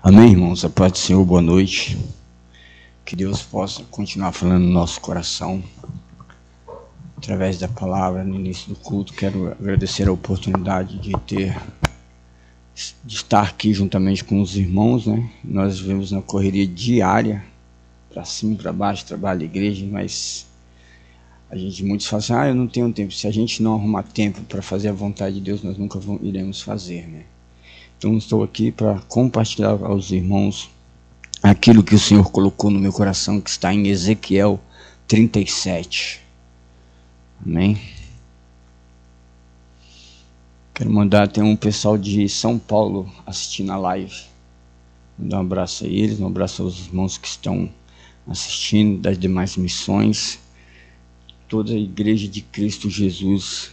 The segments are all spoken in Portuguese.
Amém, irmãos? A paz do Senhor, boa noite. Que Deus possa continuar falando no nosso coração através da palavra no início do culto. Quero agradecer a oportunidade de estar aqui juntamente com os irmãos, né? Nós vivemos na correria diária, para cima e para baixo, trabalho, igreja, mas muitos falam assim, eu não tenho tempo. Se a gente não arrumar tempo para fazer a vontade de Deus, nós nunca iremos fazer, né? Então estou aqui para compartilhar aos irmãos aquilo que o Senhor colocou no meu coração, que está em Ezequiel 37. Amém? Quero mandar, tem um pessoal de São Paulo assistindo a live. Mandar um abraço a eles, um abraço aos irmãos que estão assistindo das demais missões. Toda a igreja de Cristo Jesus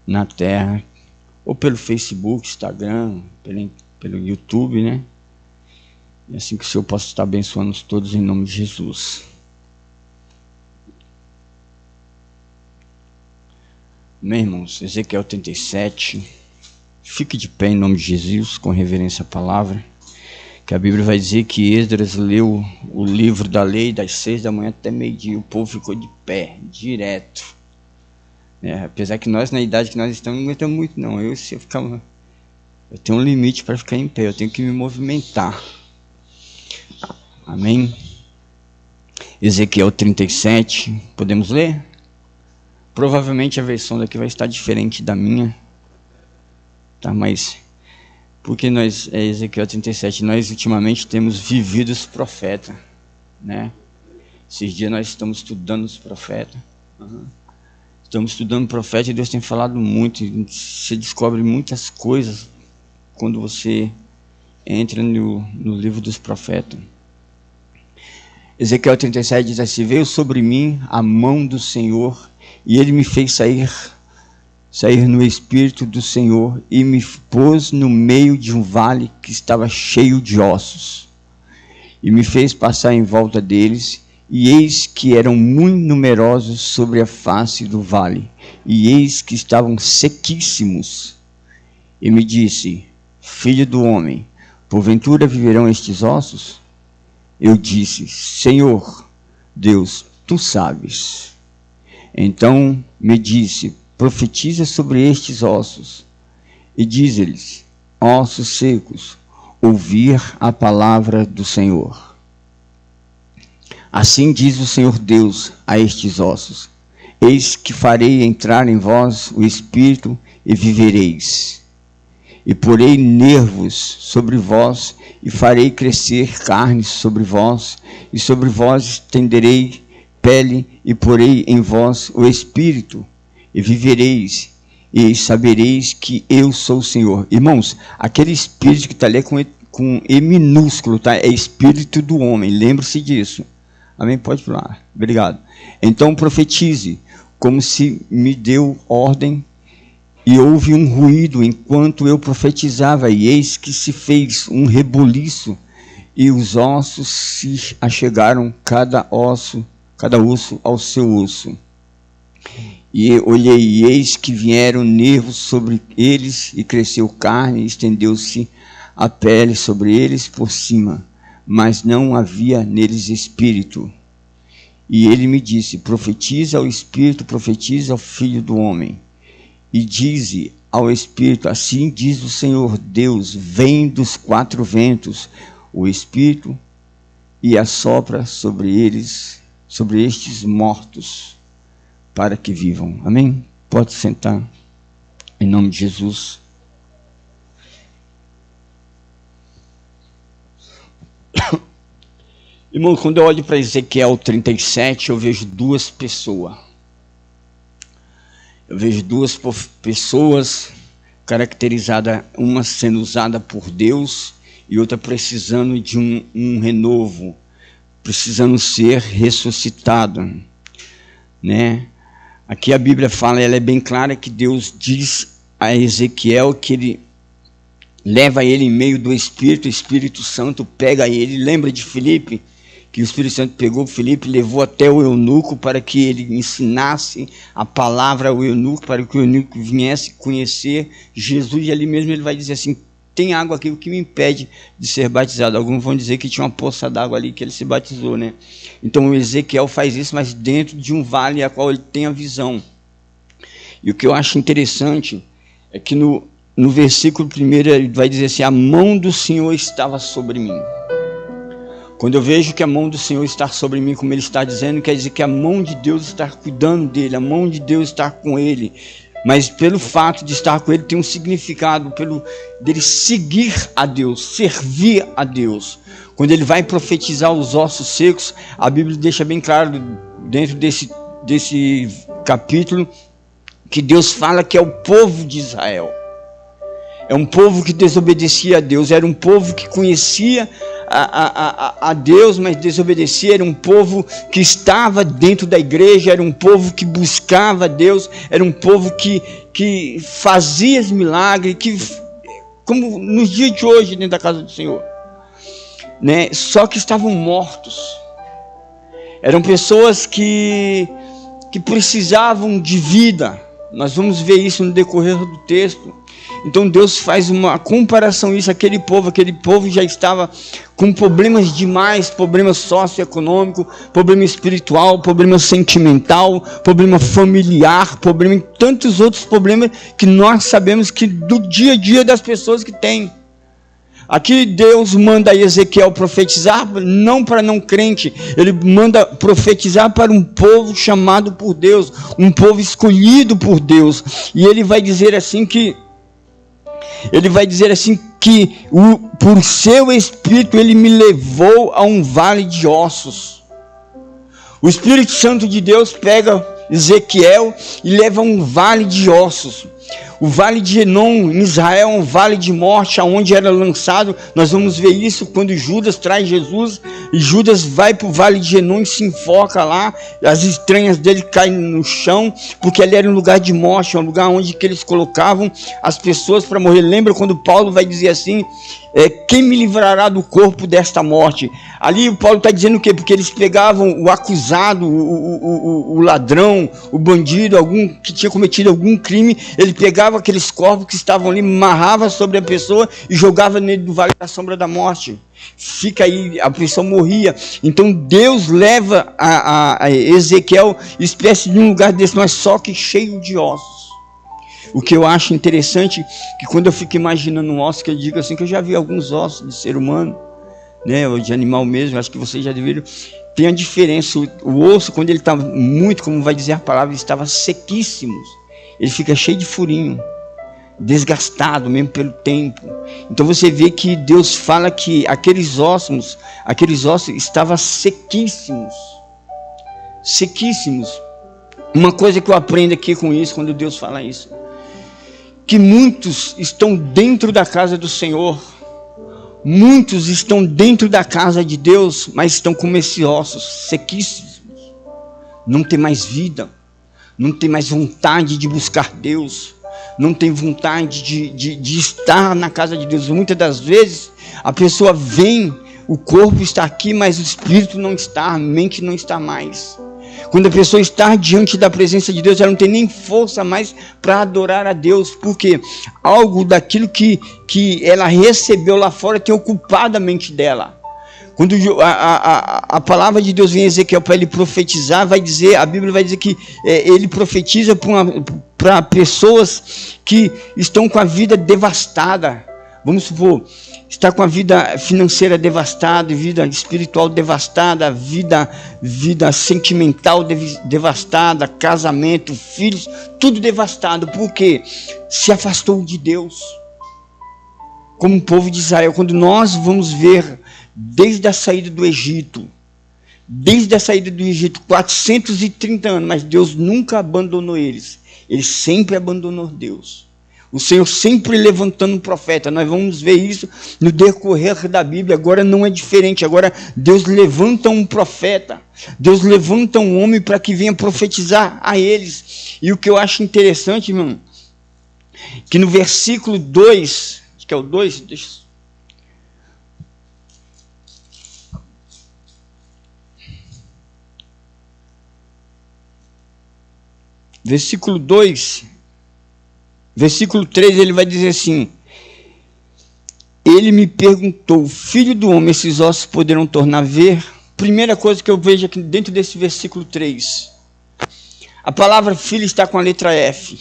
na terra, ou pelo Facebook, Instagram, pelo YouTube, né? E assim que o Senhor possa estar abençoando todos em nome de Jesus. Amém, irmãos? Ezequiel 37. Fique de pé em nome de Jesus, com reverência à palavra. Que a Bíblia vai dizer que Esdras leu o livro da lei das 6 da manhã até meio-dia. O povo ficou de pé, direto. Apesar que nós, na idade que nós estamos, não aguentamos muito não. Eu tenho um limite para ficar em pé, eu tenho que me movimentar. Amém? Ezequiel 37, podemos ler? Provavelmente a versão daqui vai estar diferente da minha. Tá, mas porque Ezequiel 37, nós ultimamente temos vivido os profetas, né? Esses dias nós estamos estudando os profetas. Estamos estudando o profeta e Deus tem falado muito. Você descobre muitas coisas quando você entra no livro dos profetas. Ezequiel 37 diz assim: veio sobre mim a mão do Senhor e ele me fez sair no espírito do Senhor e me pôs no meio de um vale que estava cheio de ossos e me fez passar em volta deles. E eis que eram muito numerosos sobre a face do vale, e eis que estavam sequíssimos. E me disse: filho do homem, porventura viverão estes ossos? Eu disse: Senhor Deus, tu sabes. Então me disse: profetiza sobre estes ossos, e diz-lhes: ossos secos, ouvir a palavra do Senhor. Assim diz o Senhor Deus a estes ossos: eis que farei entrar em vós o espírito e vivereis. E porei nervos sobre vós e farei crescer carne sobre vós, e sobre vós estenderei pele e porei em vós o espírito e vivereis e sabereis que eu sou o Senhor. Irmãos, aquele espírito que está ali com E minúsculo, tá? É espírito do homem, lembre-se disso. Amém? Pode falar. Obrigado. Então profetize, como se me deu ordem, e houve um ruído enquanto eu profetizava, e eis que se fez um rebuliço, e os ossos se achegaram, cada osso ao seu osso. E olhei, e eis que vieram nervos sobre eles, e cresceu carne, e estendeu-se a pele sobre eles por cima, mas não havia neles espírito. E ele me disse: profetiza ao espírito, profetiza ao filho do homem, e dize ao espírito: assim diz o Senhor Deus, vem dos 4 ventos o espírito, e assopra sobre eles, sobre estes mortos, para que vivam. Amém? Pode sentar, em nome de Jesus. Irmão, quando eu olho para Ezequiel 37, eu vejo duas pessoas. Eu vejo duas pessoas caracterizadas, uma sendo usada por Deus e outra precisando de um renovo, precisando ser ressuscitada, né? Aqui a Bíblia fala, ela é bem clara, que Deus diz a Ezequiel que ele leva ele em meio do Espírito, o Espírito Santo pega ele. Lembra de Filipe? Que o Espírito Santo pegou Filipe e levou até o eunuco para que ele ensinasse a palavra ao eunuco, para que o eunuco viesse conhecer Jesus. E ali mesmo ele vai dizer assim: tem água aqui, o que me impede de ser batizado? Alguns vão dizer que tinha uma poça d'água ali que ele se batizou, né? Então o Ezequiel faz isso, mas dentro de um vale a qual ele tem a visão. E o que eu acho interessante é que no versículo 1 ele vai dizer assim: a mão do Senhor estava sobre mim. Quando eu vejo que a mão do Senhor está sobre mim, como ele está dizendo, quer dizer que a mão de Deus está cuidando dele, a mão de Deus está com ele. Mas pelo fato de estar com ele tem um significado, dele seguir a Deus, servir a Deus. Quando ele vai profetizar os ossos secos, a Bíblia deixa bem claro dentro desse capítulo que Deus fala que é o povo de Israel. É um povo que desobedecia a Deus, era um povo que conhecia a Deus, mas desobedecia. Era um povo que estava dentro da igreja, era um povo que buscava a Deus, era um povo que fazia milagres, como nos dias de hoje dentro da casa do Senhor, né? Só que estavam mortos. Eram pessoas que precisavam de vida. Nós vamos ver isso no decorrer do texto. Então Deus faz uma comparação isso, aquele povo já estava com problemas demais, problema socioeconômico, problema espiritual, problema sentimental, problema familiar, problema em tantos outros problemas que nós sabemos que do dia a dia das pessoas que têm. Aqui Deus manda Ezequiel profetizar, não para não crente, ele manda profetizar para um povo chamado por Deus, um povo escolhido por Deus. E ele vai dizer assim que por seu Espírito ele me levou a um vale de ossos. O Espírito Santo de Deus pega Ezequiel e leva a um vale de ossos. O vale de Enom, em Israel, é um vale de morte, aonde era lançado. Nós vamos ver isso quando Judas traz Jesus, e Judas vai para o vale de Enom e se enfoca lá, as entranhas dele caem no chão, porque ali era um lugar de morte, um lugar onde que eles colocavam as pessoas para morrer. Lembra quando Paulo vai dizer assim, quem me livrará do corpo desta morte? Ali o Paulo está dizendo o quê? Porque eles pegavam o acusado, o ladrão, o bandido, algum que tinha cometido algum crime, ele pegava aqueles corpos que estavam ali, amarrava sobre a pessoa e jogava nele do vale da sombra da morte. Fica aí, a pessoa morria. Então Deus leva a Ezequiel espécie de um lugar desse, mas só que cheio de ossos. O que eu acho interessante, que quando eu fico imaginando um osso, que eu digo assim, que eu já vi alguns ossos de ser humano, né, ou de animal mesmo, acho que vocês já viram, tem a diferença. O osso, quando ele está muito, como vai dizer a palavra, estava sequíssimo, ele fica cheio de furinho, desgastado mesmo pelo tempo. Então você vê que Deus fala que aqueles ossos estavam sequíssimos. Uma coisa que eu aprendo aqui com isso, quando Deus fala isso, que muitos estão dentro da casa do Senhor, muitos estão dentro da casa de Deus, mas estão como esses ossos sequíssimos, não tem mais vida, não tem mais vontade de buscar Deus, não tem vontade de estar na casa de Deus. Muitas das vezes a pessoa vem, o corpo está aqui, mas o espírito não está, a mente não está mais. Quando a pessoa está diante da presença de Deus, ela não tem nem força mais para adorar a Deus, porque algo daquilo que ela recebeu lá fora tem ocupado a mente dela. Quando a palavra de Deus vem a Ezequiel para ele profetizar, a Bíblia vai dizer que ele profetiza para pessoas que estão com a vida devastada. Vamos supor, está com a vida financeira devastada, vida espiritual devastada, vida sentimental devastada, casamento, filhos, tudo devastado. Por quê? Se afastou de Deus. Como o povo de Israel, quando nós vamos ver desde a saída do Egito, 430 anos, mas Deus nunca abandonou eles. Ele sempre abandonou Deus. O Senhor sempre levantando um profeta. Nós vamos ver isso no decorrer da Bíblia. Agora não é diferente. Agora Deus levanta um profeta. Deus levanta um homem para que venha profetizar a eles. E o que eu acho interessante, irmão, que no versículo 2, acho que é o 2, versículo 2, versículo 3, ele vai dizer assim: ele me perguntou, filho do homem, esses ossos poderão tornar a ver? Primeira coisa que eu vejo aqui dentro desse versículo 3. A palavra filho está com a letra F.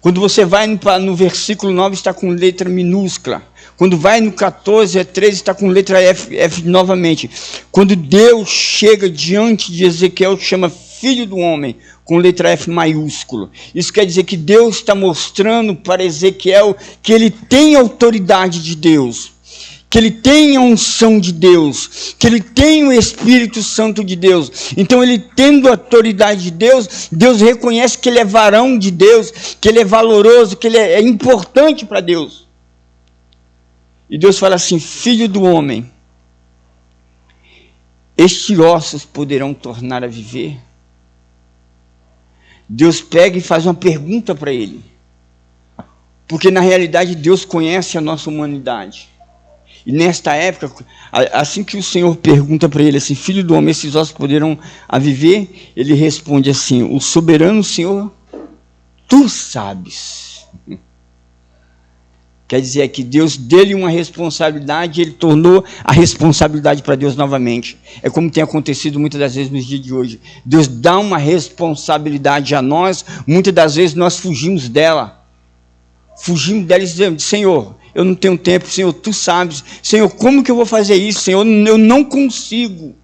Quando você vai no versículo 9, está com letra minúscula. Quando vai no 14, 13, está com letra F novamente. Quando Deus chega diante de Ezequiel, chama filho do homem, com letra F maiúsculo. Isso quer dizer que Deus está mostrando para Ezequiel que ele tem autoridade de Deus, que ele tem a unção de Deus, que ele tem o Espírito Santo de Deus. Então, ele tendo a autoridade de Deus, Deus reconhece que ele é varão de Deus, que ele é valoroso, que ele é importante para Deus. E Deus fala assim, filho do homem, estes ossos poderão tornar a viver? Deus pega e faz uma pergunta para ele. Porque na realidade Deus conhece a nossa humanidade. E nesta época, assim que o Senhor pergunta para ele assim, filho do homem, esses ossos poderão a viver? Ele responde assim, o soberano Senhor, tu sabes. Quer dizer que Deus deu-lhe uma responsabilidade, ele tornou a responsabilidade para Deus novamente. É como tem acontecido muitas das vezes nos dias de hoje. Deus dá uma responsabilidade a nós, muitas das vezes nós fugimos dela. Fugimos dela e dizemos, Senhor, eu não tenho tempo, Senhor, tu sabes. Senhor, como que eu vou fazer isso? Senhor, eu não consigo.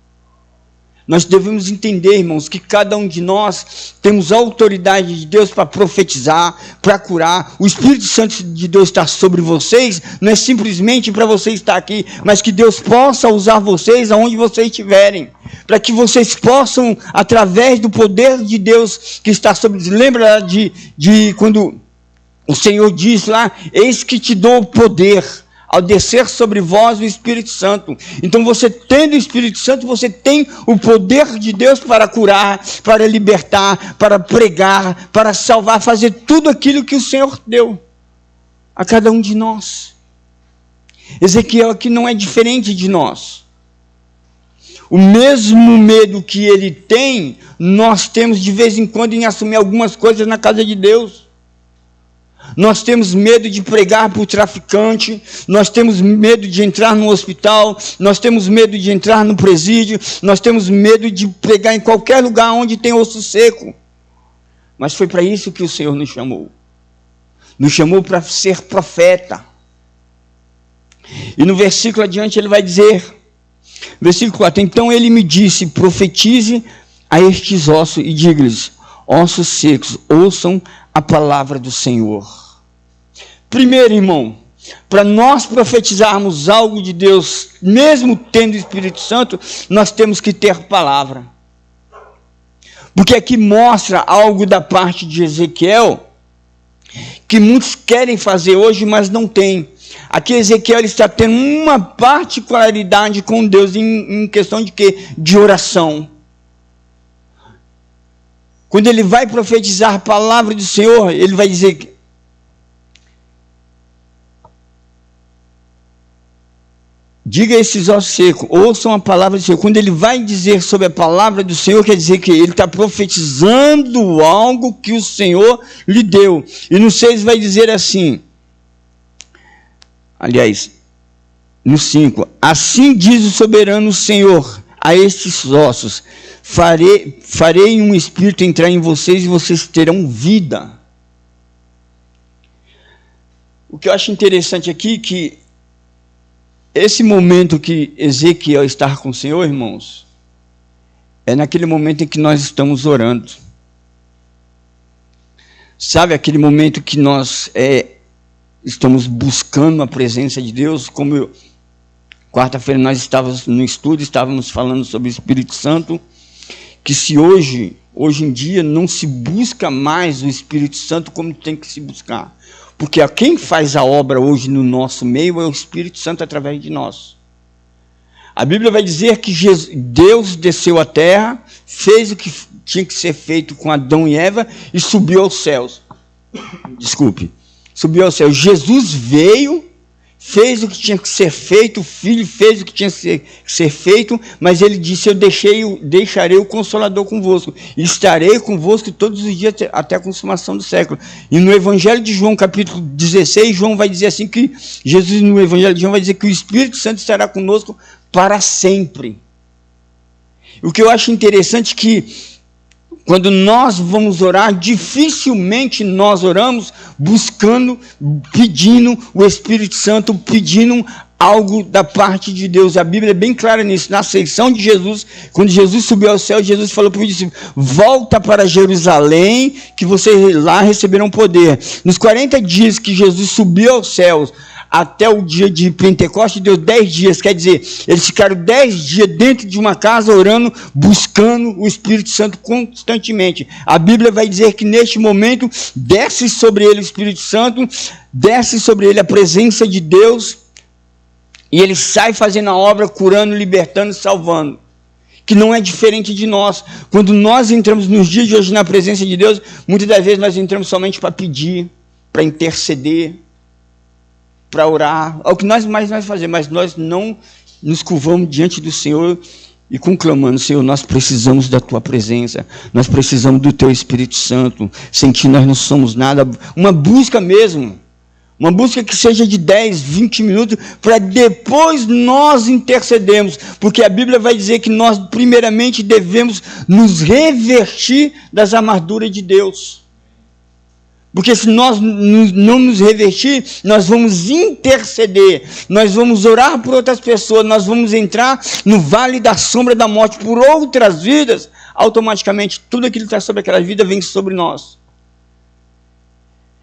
Nós devemos entender, irmãos, que cada um de nós temos a autoridade de Deus para profetizar, para curar. O Espírito Santo de Deus está sobre vocês, não é simplesmente para você estar aqui, mas que Deus possa usar vocês aonde vocês estiverem, para que vocês possam, através do poder de Deus que está sobre vocês. Lembra de quando o Senhor diz lá, eis que te dou o poder, ao descer sobre vós o Espírito Santo. Então você tendo o Espírito Santo, você tem o poder de Deus para curar, para libertar, para pregar, para salvar, fazer tudo aquilo que o Senhor deu a cada um de nós. Ezequiel aqui não é diferente de nós. O mesmo medo que ele tem, nós temos de vez em quando em assumir algumas coisas na casa de Deus. Nós temos medo de pregar para o traficante, nós temos medo de entrar no hospital, nós temos medo de entrar no presídio, nós temos medo de pregar em qualquer lugar onde tem osso seco. Mas foi para isso que o Senhor nos chamou. Nos chamou para ser profeta. E no versículo adiante ele vai dizer, versículo 4, então ele me disse, profetize a estes ossos e diga-lhes, ossos secos, ouçam a palavra do Senhor. Primeiro, irmão, para nós profetizarmos algo de Deus, mesmo tendo o Espírito Santo, nós temos que ter palavra. Porque aqui mostra algo da parte de Ezequiel, que muitos querem fazer hoje, mas não tem. Aqui Ezequiel ele está tendo uma particularidade com Deus em questão de quê? De oração. Quando ele vai profetizar a palavra do Senhor, ele vai dizer, diga a esses ossos secos, ouçam a palavra do Senhor. Quando ele vai dizer sobre a palavra do Senhor, quer dizer que ele está profetizando algo que o Senhor lhe deu. E no 6 vai dizer assim, aliás, no 5, assim diz o soberano Senhor a estes ossos, farei um espírito entrar em vocês e vocês terão vida. O que eu acho interessante aqui é que esse momento que Ezequiel está com o Senhor, irmãos, é naquele momento em que nós estamos orando. Sabe aquele momento que nós estamos buscando a presença de Deus? Como quarta-feira nós estávamos no estudo, estávamos falando sobre o Espírito Santo, que se hoje em dia não se busca mais o Espírito Santo como tem que se buscar. Porque quem faz a obra hoje no nosso meio é o Espírito Santo através de nós. A Bíblia vai dizer que Deus desceu à terra, fez o que tinha que ser feito com Adão e Eva e subiu aos céus. Subiu aos céus. Jesus veio, fez o que tinha que ser feito, o Filho fez o que tinha que ser feito, mas ele disse, eu deixarei o Consolador convosco, e estarei convosco todos os dias até a consumação do século. E no Evangelho de João, capítulo 16, João vai dizer assim, que Jesus no Evangelho de João vai dizer que o Espírito Santo estará conosco para sempre. O que eu acho interessante é que, quando nós vamos orar, dificilmente nós oramos buscando, pedindo o Espírito Santo, pedindo algo da parte de Deus. A Bíblia é bem clara nisso. Na ascensão de Jesus, quando Jesus subiu ao céu, Jesus falou para os discípulos, volta para Jerusalém, que vocês lá receberão poder. Nos 40 dias que Jesus subiu aos céus, até o dia de Pentecostes, deu 10 dias, quer dizer, eles ficaram 10 dias dentro de uma casa orando, buscando o Espírito Santo constantemente. A Bíblia vai dizer que neste momento, desce sobre ele o Espírito Santo, desce sobre ele a presença de Deus, e ele sai fazendo a obra, curando, libertando, salvando, que não é diferente de nós. Quando nós entramos nos dias de hoje na presença de Deus, muitas das vezes nós entramos somente para pedir, para interceder, para orar, é o que nós fazemos, mas nós não nos curvamos diante do Senhor e conclamando, Senhor, nós precisamos da Tua presença, nós precisamos do Teu Espírito Santo, sem Ti nós não somos nada, uma busca mesmo, uma busca que seja de 10, 20 minutos, para depois nós intercedermos, porque a Bíblia vai dizer que nós primeiramente devemos nos revestir das armaduras de Deus. Porque se nós não nos revestir, nós vamos interceder, nós vamos orar por outras pessoas, nós vamos entrar no vale da sombra da morte por outras vidas, automaticamente tudo aquilo que está sobre aquela vida vem sobre nós.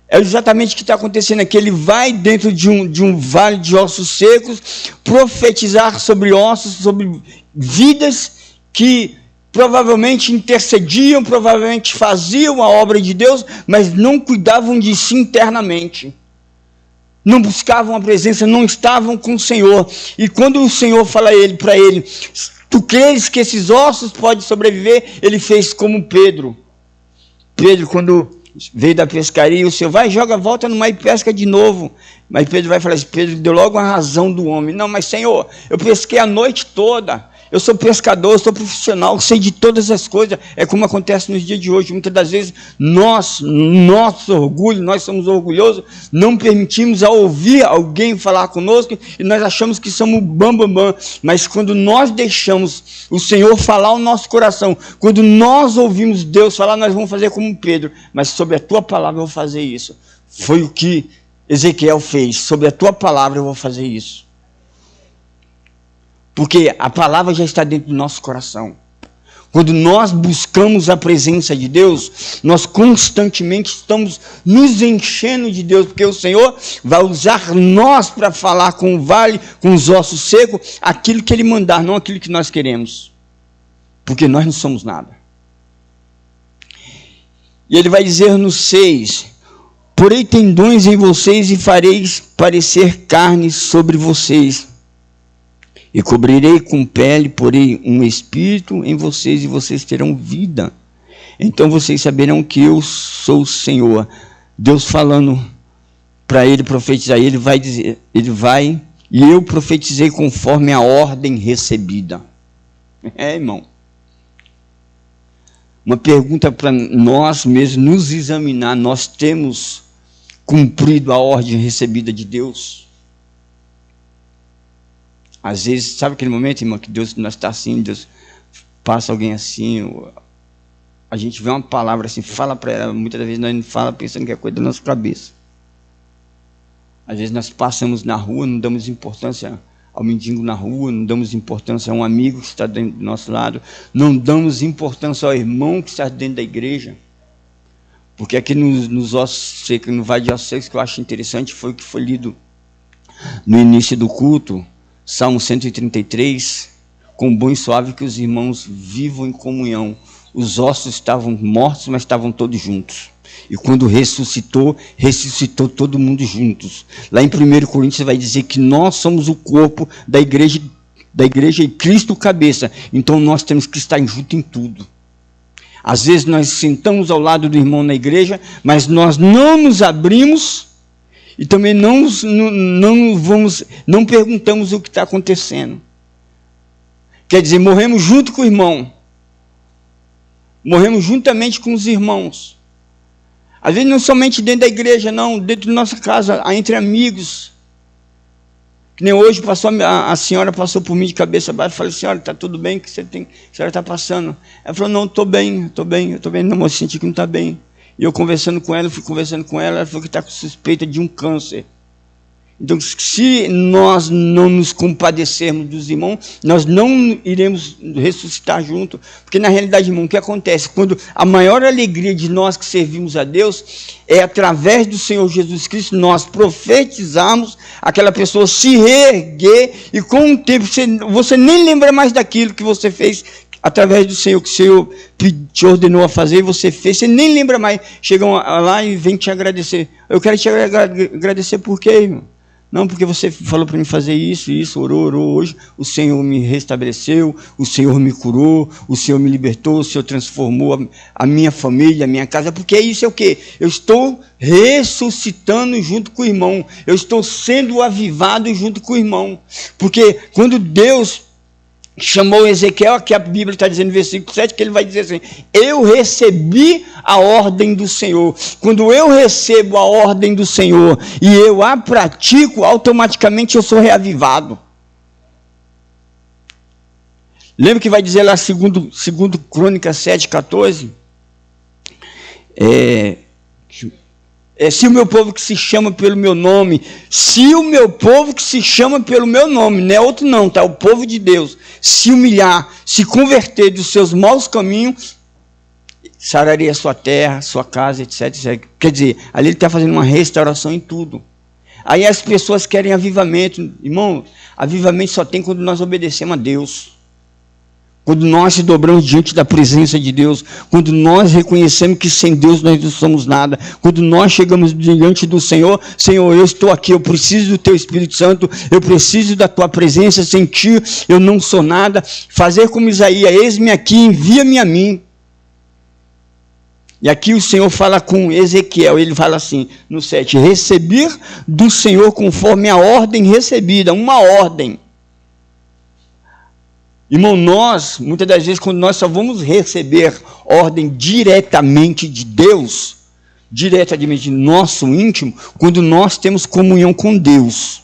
É exatamente o que está acontecendo aqui. Ele vai dentro de um vale de ossos secos, profetizar sobre ossos, sobre vidas que provavelmente intercediam, provavelmente faziam a obra de Deus, mas não cuidavam de si internamente. Não buscavam a presença, não estavam com o Senhor. E quando o Senhor fala para ele, tu creres que esses ossos podem sobreviver? Ele fez como Pedro. Pedro, quando veio da pescaria, o Senhor vai, joga, volta no mar e pesca de novo. Mas Pedro vai falar assim, Pedro deu logo a razão do homem. Não, mas Senhor, eu pesquei a noite toda. Eu sou pescador, eu sou profissional, sei de todas as coisas. É como acontece nos dias de hoje. Muitas das vezes, nosso orgulho, nós somos orgulhosos, não permitimos a ouvir alguém falar conosco e nós achamos que somos bambambam. Mas quando nós deixamos o Senhor falar o nosso coração, quando nós ouvimos Deus falar, nós vamos fazer como Pedro. Mas sobre a tua palavra eu vou fazer isso. Foi o que Ezequiel fez. Sobre a tua palavra eu vou fazer isso. Porque a palavra já está dentro do nosso coração. Quando nós buscamos a presença de Deus, nós constantemente estamos nos enchendo de Deus, porque o Senhor vai usar nós para falar com o vale, com os ossos secos, aquilo que Ele mandar, não aquilo que nós queremos. Porque nós não somos nada. E Ele vai dizer no 6, porei tendões em vocês e fareis parecer carne sobre vocês. E cobrirei com pele, porei um espírito em vocês e vocês terão vida. Então vocês saberão que eu sou o Senhor. Deus falando para ele profetizar, ele vai dizer, e eu profetizei conforme a ordem recebida. Irmão. Uma pergunta para nós mesmos, nos examinar, nós temos cumprido a ordem recebida de Deus? Às vezes, sabe aquele momento, irmão, que Deus, nós está assim, Deus passa alguém assim, a gente vê uma palavra assim, fala para ela, muitas das vezes nós não fala pensando que é coisa da nossa cabeça. Às vezes nós passamos na rua, não damos importância ao mendigo na rua, não damos importância a um amigo que está dentro do nosso lado, não damos importância ao irmão que está dentro da igreja. Porque aqui nos ossos secos, no Vale de Ossos Secos, que eu acho interessante, foi o que foi lido no início do culto, Salmo 133, com bom e suave que os irmãos vivam em comunhão. Os ossos estavam mortos, mas estavam todos juntos. E quando ressuscitou todo mundo juntos. Lá em 1 Coríntios vai dizer que nós somos o corpo da igreja e Cristo o cabeça. Então nós temos que estar juntos em tudo. Às vezes nós sentamos ao lado do irmão na igreja, mas nós não nos abrimos E também não perguntamos o que está acontecendo. Quer dizer, morremos junto com o irmão. Morremos juntamente com os irmãos. Às vezes não somente dentro da igreja, não, dentro da nossa casa, entre amigos. Que nem hoje a senhora passou por mim de cabeça baixa e falou, senhora, está tudo bem? Que a senhora está passando? Ela falou, não, estou bem. Não, mas eu senti que não está bem. E eu conversando com ela, ela falou que está com suspeita de um câncer. Então, se nós não nos compadecermos dos irmãos, nós não iremos ressuscitar junto. Porque, na realidade, irmão, o que acontece? Quando a maior alegria de nós que servimos a Deus é através do Senhor Jesus Cristo, nós profetizarmos, aquela pessoa se reerguer, e com o tempo você nem lembra mais daquilo que você fez através do Senhor, que o Senhor te ordenou a fazer, e você fez, você nem lembra mais. Chegam lá e vem te agradecer. Eu quero te agradecer por quê, irmão? Não, porque você falou para mim fazer isso, orou hoje, o Senhor me restabeleceu, o Senhor me curou, o Senhor me libertou, o Senhor transformou a minha família, a minha casa, porque isso é o quê? Eu estou ressuscitando junto com o irmão, eu estou sendo avivado junto com o irmão, porque quando Deus chamou Ezequiel, que a Bíblia está dizendo no versículo 7, que ele vai dizer assim, eu recebi a ordem do Senhor. Quando eu recebo a ordem do Senhor e eu a pratico, automaticamente eu sou reavivado. Lembra que vai dizer lá, segundo Crônicas 7:14? Se o meu povo que se chama pelo meu nome, não é outro não, tá? O povo de Deus, se humilhar, se converter dos seus maus caminhos, sararia a sua terra, sua casa, etc. Quer dizer, ali ele está fazendo uma restauração em tudo. Aí as pessoas querem avivamento. Irmão, avivamento só tem quando nós obedecemos a Deus. Quando nós se dobramos diante da presença de Deus, quando nós reconhecemos que sem Deus nós não somos nada, quando nós chegamos diante do Senhor, Senhor, eu estou aqui, eu preciso do Teu Espírito Santo, eu preciso da Tua presença, sem Ti eu não sou nada, fazer como Isaías, eis-me aqui, envia-me a mim. E aqui o Senhor fala com Ezequiel, ele fala assim, no 7, receber do Senhor conforme a ordem recebida, uma ordem. Irmão, muitas das vezes, quando nós só vamos receber ordem diretamente de Deus, diretamente do nosso íntimo, quando nós temos comunhão com Deus.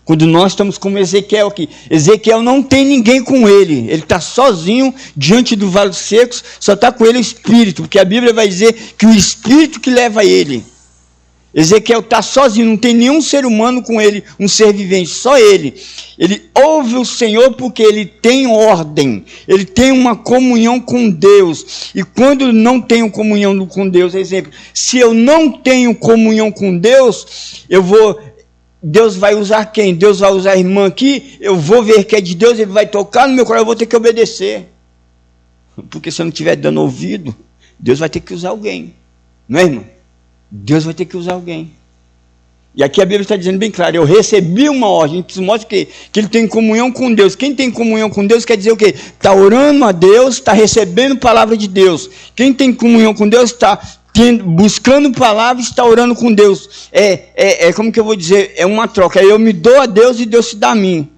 Quando nós estamos como Ezequiel aqui. Ezequiel não tem ninguém com ele está sozinho diante do vale secos, só está com ele o Espírito, porque a Bíblia vai dizer que o Espírito que leva ele. Ezequiel está sozinho, não tem nenhum ser humano com ele, um ser vivente, só ele. Ele ouve o Senhor porque ele tem ordem, ele tem uma comunhão com Deus. E quando não tenho comunhão com Deus, exemplo, se eu não tenho comunhão com Deus, Deus vai usar quem? Deus vai usar a irmã aqui, eu vou ver que é de Deus, ele vai tocar no meu coração, eu vou ter que obedecer. Porque se eu não estiver dando ouvido, Deus vai ter que usar alguém, não é, irmão? Deus vai ter que usar alguém. E aqui a Bíblia está dizendo bem claro, eu recebi uma ordem, isso mostra que ele tem comunhão com Deus. Quem tem comunhão com Deus quer dizer o quê? Está orando a Deus, está recebendo palavra de Deus. Quem tem comunhão com Deus está buscando palavra, está orando com Deus. Como que eu vou dizer? É uma troca. Eu me dou a Deus e Deus se dá a mim.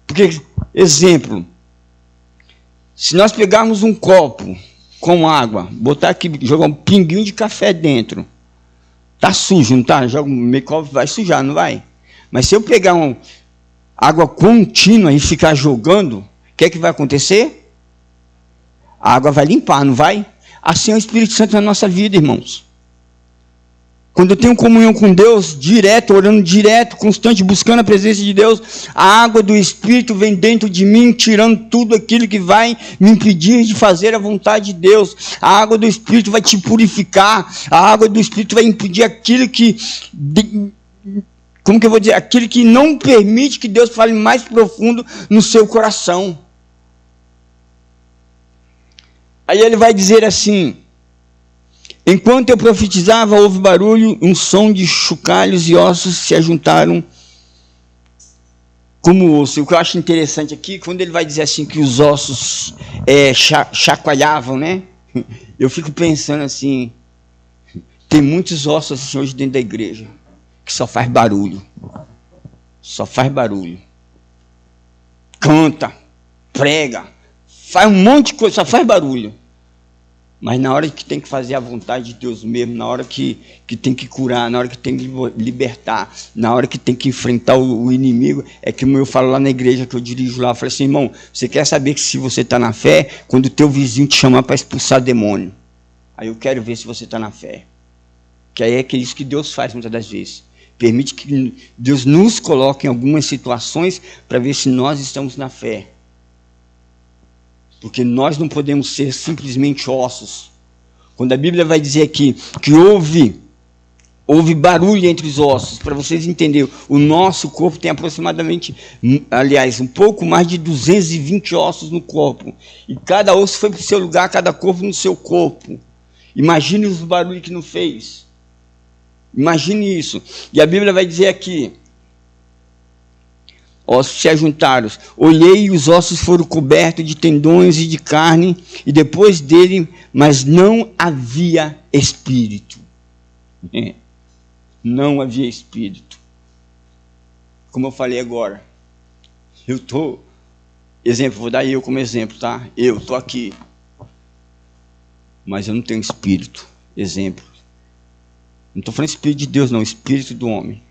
Porque, exemplo, se nós pegarmos um copo com água, botar aqui, jogar um pinguinho de café dentro, tá sujo, não tá? Joga meio copo, vai sujar, não vai? Mas se eu pegar uma água contínua e ficar jogando, o que é que vai acontecer? A água vai limpar, não vai? Assim é o Espírito Santo na nossa vida, irmãos. Quando eu tenho comunhão com Deus, direto, orando direto, constante, buscando a presença de Deus, a água do Espírito vem dentro de mim, tirando tudo aquilo que vai me impedir de fazer a vontade de Deus. A água do Espírito vai te purificar, a água do Espírito vai impedir aquilo que, como que eu vou dizer, aquilo que não permite que Deus fale mais profundo no seu coração. Aí ele vai dizer assim, enquanto eu profetizava, houve barulho, um som de chocalhos e ossos se ajuntaram como osso. O que eu acho interessante aqui, quando ele vai dizer assim que os ossos chacoalhavam, né? Eu fico pensando assim, tem muitos ossos assim hoje dentro da igreja. que só faz barulho. Só faz barulho. Canta, prega, faz um monte de coisa, só faz barulho. Mas na hora que tem que fazer a vontade de Deus mesmo, na hora que tem que curar, na hora que tem que libertar, na hora que tem que enfrentar o inimigo, é que eu falo lá na igreja que eu dirijo lá, eu falo assim, irmão, você quer saber que se você está na fé, quando o teu vizinho te chamar para expulsar demônio, aí eu quero ver se você está na fé. Que aí é isso que Deus faz muitas das vezes. Permite que Deus nos coloque em algumas situações para ver se nós estamos na fé. Porque nós não podemos ser simplesmente ossos. Quando a Bíblia vai dizer aqui que houve barulho entre os ossos, para vocês entenderem, o nosso corpo tem aproximadamente, aliás, um pouco mais de 220 ossos no corpo. E cada osso foi para o seu lugar, cada corpo no seu corpo. Imagine os barulhos que não fez. Imagine isso. E a Bíblia vai dizer aqui, ossos se ajuntaram. Olhei e os ossos foram cobertos de tendões e de carne, e depois dele, mas não havia espírito. Não havia espírito. Como eu falei agora, vou dar eu como exemplo, tá? Eu estou aqui, mas eu não tenho espírito. Exemplo. Não estou falando espírito de Deus, não, espírito do homem.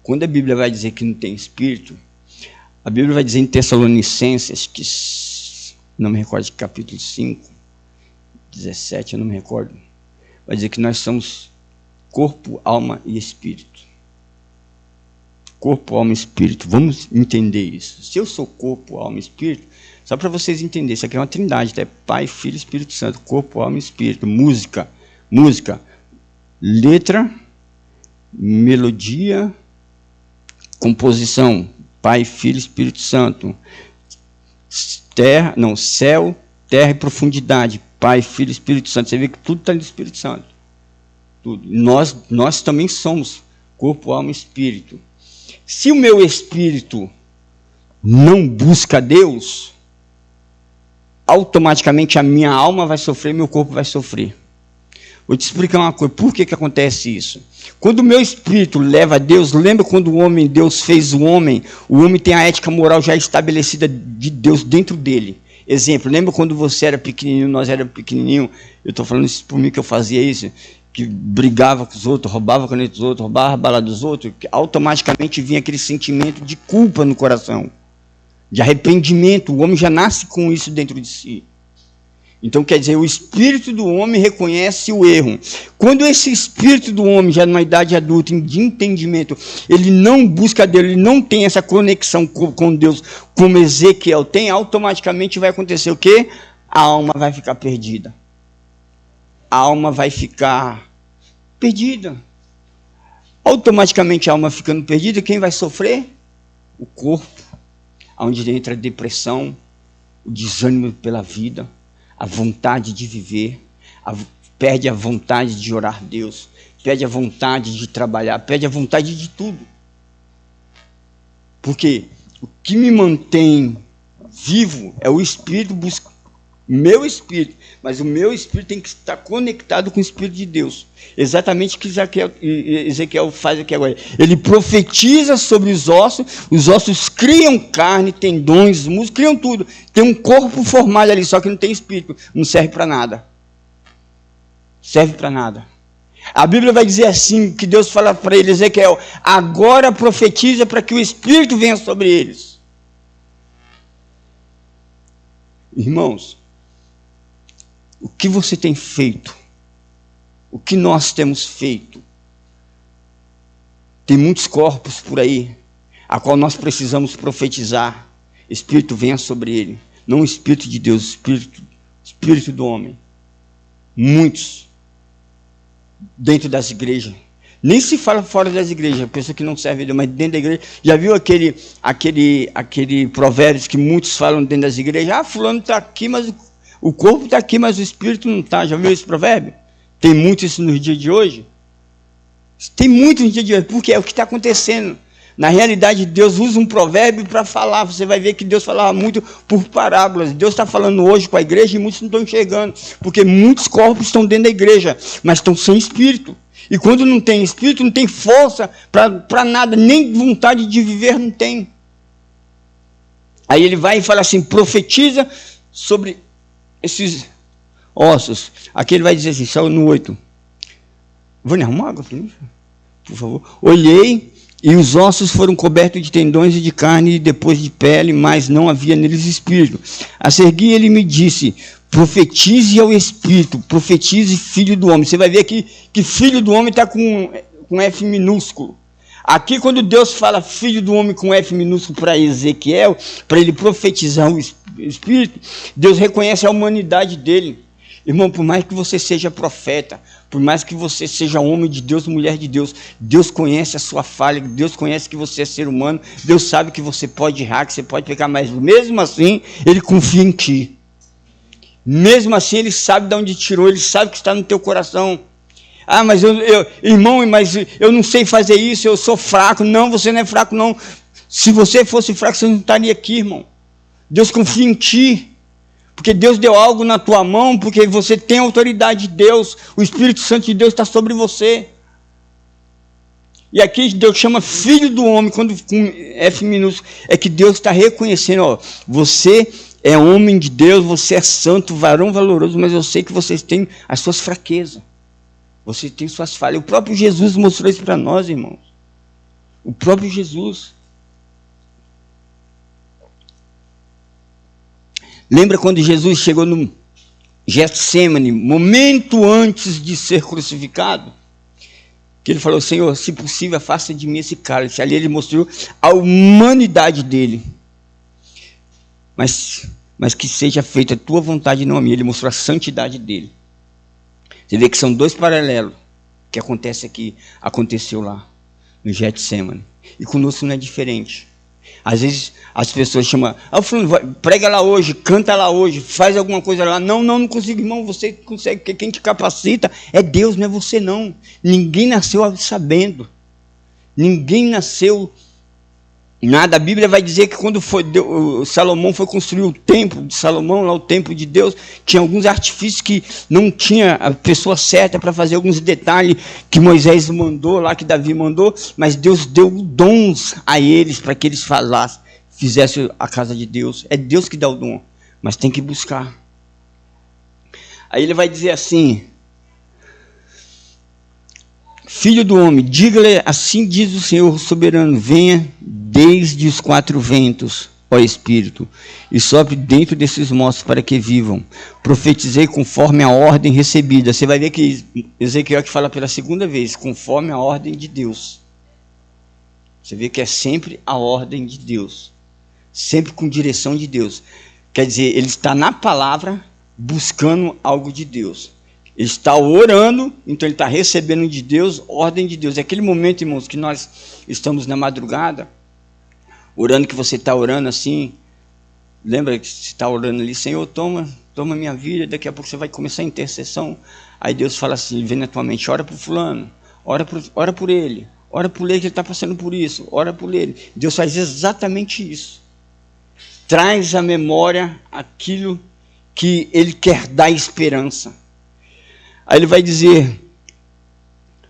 Quando a Bíblia vai dizer que não tem espírito, a Bíblia vai dizer em Tessalonicenses, que não me recordo de capítulo 5, 17, eu não me recordo, vai dizer que nós somos corpo, alma e espírito. Corpo, alma e espírito. Vamos entender isso. Se eu sou corpo, alma e espírito, só para vocês entenderem, isso aqui é uma trindade, tá? Pai, Filho e Espírito Santo. Corpo, alma e espírito. Música. Letra, melodia, composição. Pai, Filho e Espírito Santo. Céu, terra e profundidade. Pai, Filho e Espírito Santo. Você vê que tudo está no Espírito Santo. Tudo. Nós também somos corpo, alma e espírito. Se o meu espírito não busca Deus, automaticamente a minha alma vai sofrer, meu corpo vai sofrer. Vou te explicar uma coisa, por que acontece isso? Quando o meu espírito leva a Deus, lembra quando Deus fez o homem tem a ética moral já estabelecida de Deus dentro dele. Exemplo, lembra quando você era pequenininho, nós éramos pequenininhos, eu estou falando isso por mim que eu fazia isso, que brigava com os outros, roubava a caneta dos outros, roubava a bala dos outros, que automaticamente vinha aquele sentimento de culpa no coração, de arrependimento, o homem já nasce com isso dentro de si. Então, quer dizer, o espírito do homem reconhece o erro. Quando esse espírito do homem, já numa idade adulta, de entendimento, ele não busca Deus, ele não tem essa conexão com Deus, como Ezequiel tem, automaticamente vai acontecer o quê? A alma vai ficar perdida. A alma vai ficar perdida. Automaticamente a alma ficando perdida, quem vai sofrer? O corpo, onde entra a depressão, o desânimo pela vida, a vontade de viver, perde a vontade de orar a Deus, perde a vontade de trabalhar, perde a vontade de tudo. Porque o que me mantém vivo é o Espírito, meu Espírito, mas o meu Espírito tem que estar conectado com o Espírito de Deus. Exatamente o que Ezequiel faz aqui agora. Ele profetiza sobre os ossos criam carne, tendões, músculos, criam tudo. Tem um corpo formado ali, só que não tem espírito. Não serve para nada. Serve para nada. A Bíblia vai dizer assim, que Deus fala para ele, Ezequiel, agora profetiza para que o Espírito venha sobre eles. Irmãos, o que você tem feito? O que nós temos feito? Tem muitos corpos por aí, a qual nós precisamos profetizar. Espírito venha sobre ele. Não o Espírito de Deus, Espírito do homem. Muitos dentro das igrejas. Nem se fala fora das igrejas, a pessoa que não serve a Deus, mas dentro da igreja. Já viu aquele provérbios que muitos falam dentro das igrejas? Ah, fulano está aqui, mas o corpo está aqui, mas o espírito não está. Já viu esse provérbio? Tem muito isso nos dias de hoje? Tem muito nos dias de hoje, porque é o que está acontecendo. Na realidade, Deus usa um provérbio para falar. Você vai ver que Deus falava muito por parábolas. Deus está falando hoje com a igreja e muitos não estão enxergando. Porque muitos corpos estão dentro da igreja, mas estão sem espírito. E quando não tem espírito, não tem força para nada, nem vontade de viver não tem. Aí ele vai e fala assim, profetiza sobre esses ossos. Aqui ele vai dizer assim, só no 8. Vou me arrumar água, por favor. Olhei, e os ossos foram cobertos de tendões e de carne, e depois de pele, mas não havia neles espírito. A seguir ele me disse, profetize ao espírito, profetize filho do homem. Você vai ver aqui que filho do homem está com F minúsculo. Aqui quando Deus fala filho do homem com F minúsculo para Ezequiel, para ele profetizar o espírito, Deus reconhece a humanidade dele. Irmão, por mais que você seja profeta, por mais que você seja homem de Deus, mulher de Deus, Deus conhece a sua falha, Deus conhece que você é ser humano, Deus sabe que você pode errar, que você pode pecar, mas mesmo assim, Ele confia em ti. Mesmo assim, Ele sabe de onde tirou, Ele sabe que está no teu coração. Ah, mas irmão, mas eu não sei fazer isso, eu sou fraco. Não, você não é fraco, não. Se você fosse fraco, você não estaria aqui, irmão. Deus confia em ti. Porque Deus deu algo na tua mão, porque você tem a autoridade de Deus, o Espírito Santo de Deus está sobre você. E aqui Deus chama filho do homem, quando com F minúsculo, é que Deus está reconhecendo, ó, você é homem de Deus, você é santo, varão valoroso, mas eu sei que vocês têm as suas fraquezas, você tem suas falhas. O próprio Jesus mostrou isso para nós, irmãos. O próprio Jesus. Lembra quando Jesus chegou no Getsêmani, momento antes de ser crucificado? Que ele falou, Senhor, se possível, afasta de mim esse cálice. Ali ele mostrou a humanidade dele. Mas que seja feita a tua vontade e não a minha. Ele mostrou a santidade dele. Você vê que são dois paralelos que acontece aqui, aconteceu lá, no Getsêmani. E conosco não é diferente. Às vezes as pessoas chamam, prega lá hoje, canta lá hoje, faz alguma coisa lá. Não consigo, irmão, você consegue, porque quem te capacita é Deus, não é você não. Ninguém nasceu sabendo, ninguém nasceu nada. A Bíblia vai dizer que quando Salomão foi construir o templo de Salomão, lá o templo de Deus, tinha alguns artifícios que não tinha a pessoa certa para fazer alguns detalhes que Moisés mandou lá, que Davi mandou, mas Deus deu dons a eles para que eles fizessem a casa de Deus. É Deus que dá o dom, mas tem que buscar. Aí ele vai dizer assim, filho do homem, diga-lhe, assim diz o Senhor soberano, venha desde os quatro ventos, ó Espírito, e sopre dentro desses mortos para que vivam. Profetizei conforme a ordem recebida. Você vai ver que Ezequiel que fala pela segunda vez, conforme a ordem de Deus. Você vê que é sempre a ordem de Deus, sempre com direção de Deus. Quer dizer, ele está na palavra buscando algo de Deus. Ele está orando, então ele está recebendo de Deus, ordem de Deus. É aquele momento, irmãos, que nós estamos na madrugada, orando, que você está orando assim, lembra que você está orando ali, Senhor, toma minha vida, daqui a pouco você vai começar a intercessão. Aí Deus fala assim, vem na tua mente, ora por fulano, ora por ele que ele está passando por isso, ora por ele. Deus faz exatamente isso. Traz à memória aquilo que ele quer dar esperança. Aí ele vai dizer,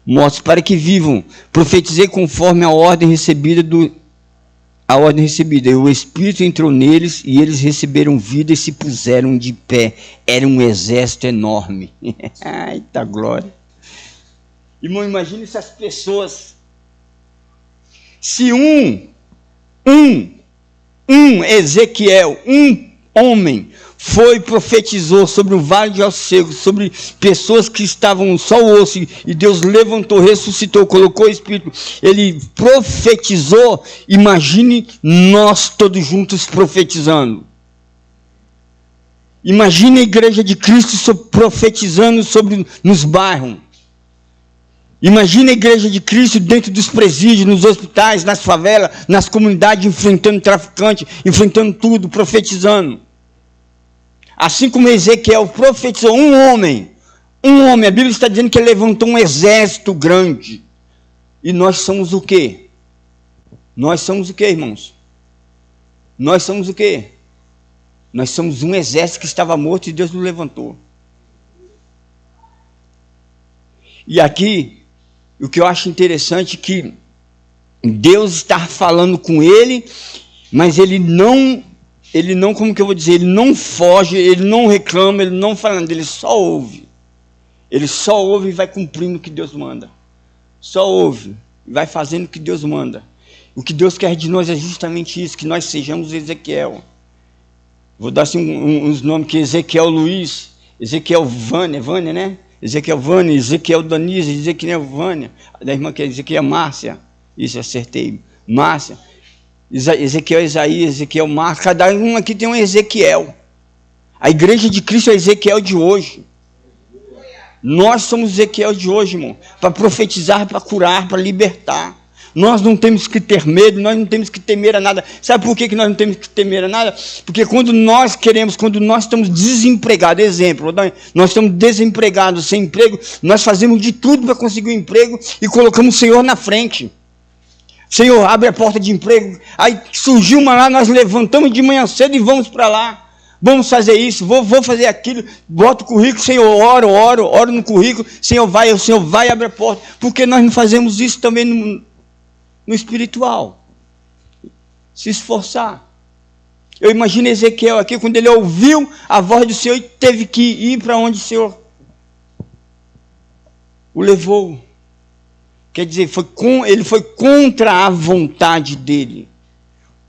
mortos para que vivam, profetizei conforme a ordem recebida, e o Espírito entrou neles, e eles receberam vida e se puseram de pé. Era um exército enorme. Eita glória. Irmão, imagine essas pessoas. Se um Ezequiel, um homem, profetizou sobre o vale de ossos secos, sobre pessoas que estavam só o osso, e Deus levantou, ressuscitou, colocou o Espírito, ele profetizou. Imagine nós todos juntos profetizando. Imagine a igreja de Cristo profetizando nos bairros. Imagine a igreja de Cristo dentro dos presídios, nos hospitais, nas favelas, nas comunidades, enfrentando traficante, enfrentando tudo, profetizando. Assim como Ezequiel profetizou, um homem, a Bíblia está dizendo que ele levantou um exército grande. E nós somos o quê? Nós somos o quê, irmãos? Nós somos o quê? Nós somos um exército que estava morto e Deus nos levantou. E aqui, O que eu acho interessante é que Deus está falando com ele, mas ele não, como que eu vou dizer, ele não foge, ele não reclama, ele não fala nada, ele só ouve. Ele só ouve e vai cumprindo o que Deus manda. Só ouve e vai fazendo o que Deus manda. O que Deus quer de nós é justamente isso, que nós sejamos Ezequiel. Vou dar assim, uns nomes que Ezequiel Luiz, Ezequiel Vânia, né? Ezequiel Vânia, Ezequiel Danise, Ezequiel Vânia, da irmã que é Ezequiel Márcia, isso acertei, Márcia, Ezequiel Isaías, Ezequiel Márcia, cada um aqui tem um Ezequiel. A igreja de Cristo é Ezequiel de hoje. Nós somos Ezequiel de hoje, irmão, para profetizar, para curar, para libertar. Nós não temos que ter medo, nós não temos que temer a nada. Sabe por que nós não temos que temer a nada? Porque quando nós estamos desempregados, exemplo, nós estamos desempregados, sem emprego, nós fazemos de tudo para conseguir um emprego e colocamos o Senhor na frente. Senhor, abre a porta de emprego. Aí surgiu uma lá, nós levantamos de manhã cedo e vamos para lá. Vamos fazer isso, vou fazer aquilo, boto o currículo, Senhor, oro no currículo, Senhor vai, abre a porta. Porque nós não fazemos isso também no espiritual? Se esforçar. Eu imagino Ezequiel aqui, quando ele ouviu a voz do Senhor, e teve que ir para onde o Senhor o levou. Quer dizer, ele foi contra a vontade dele,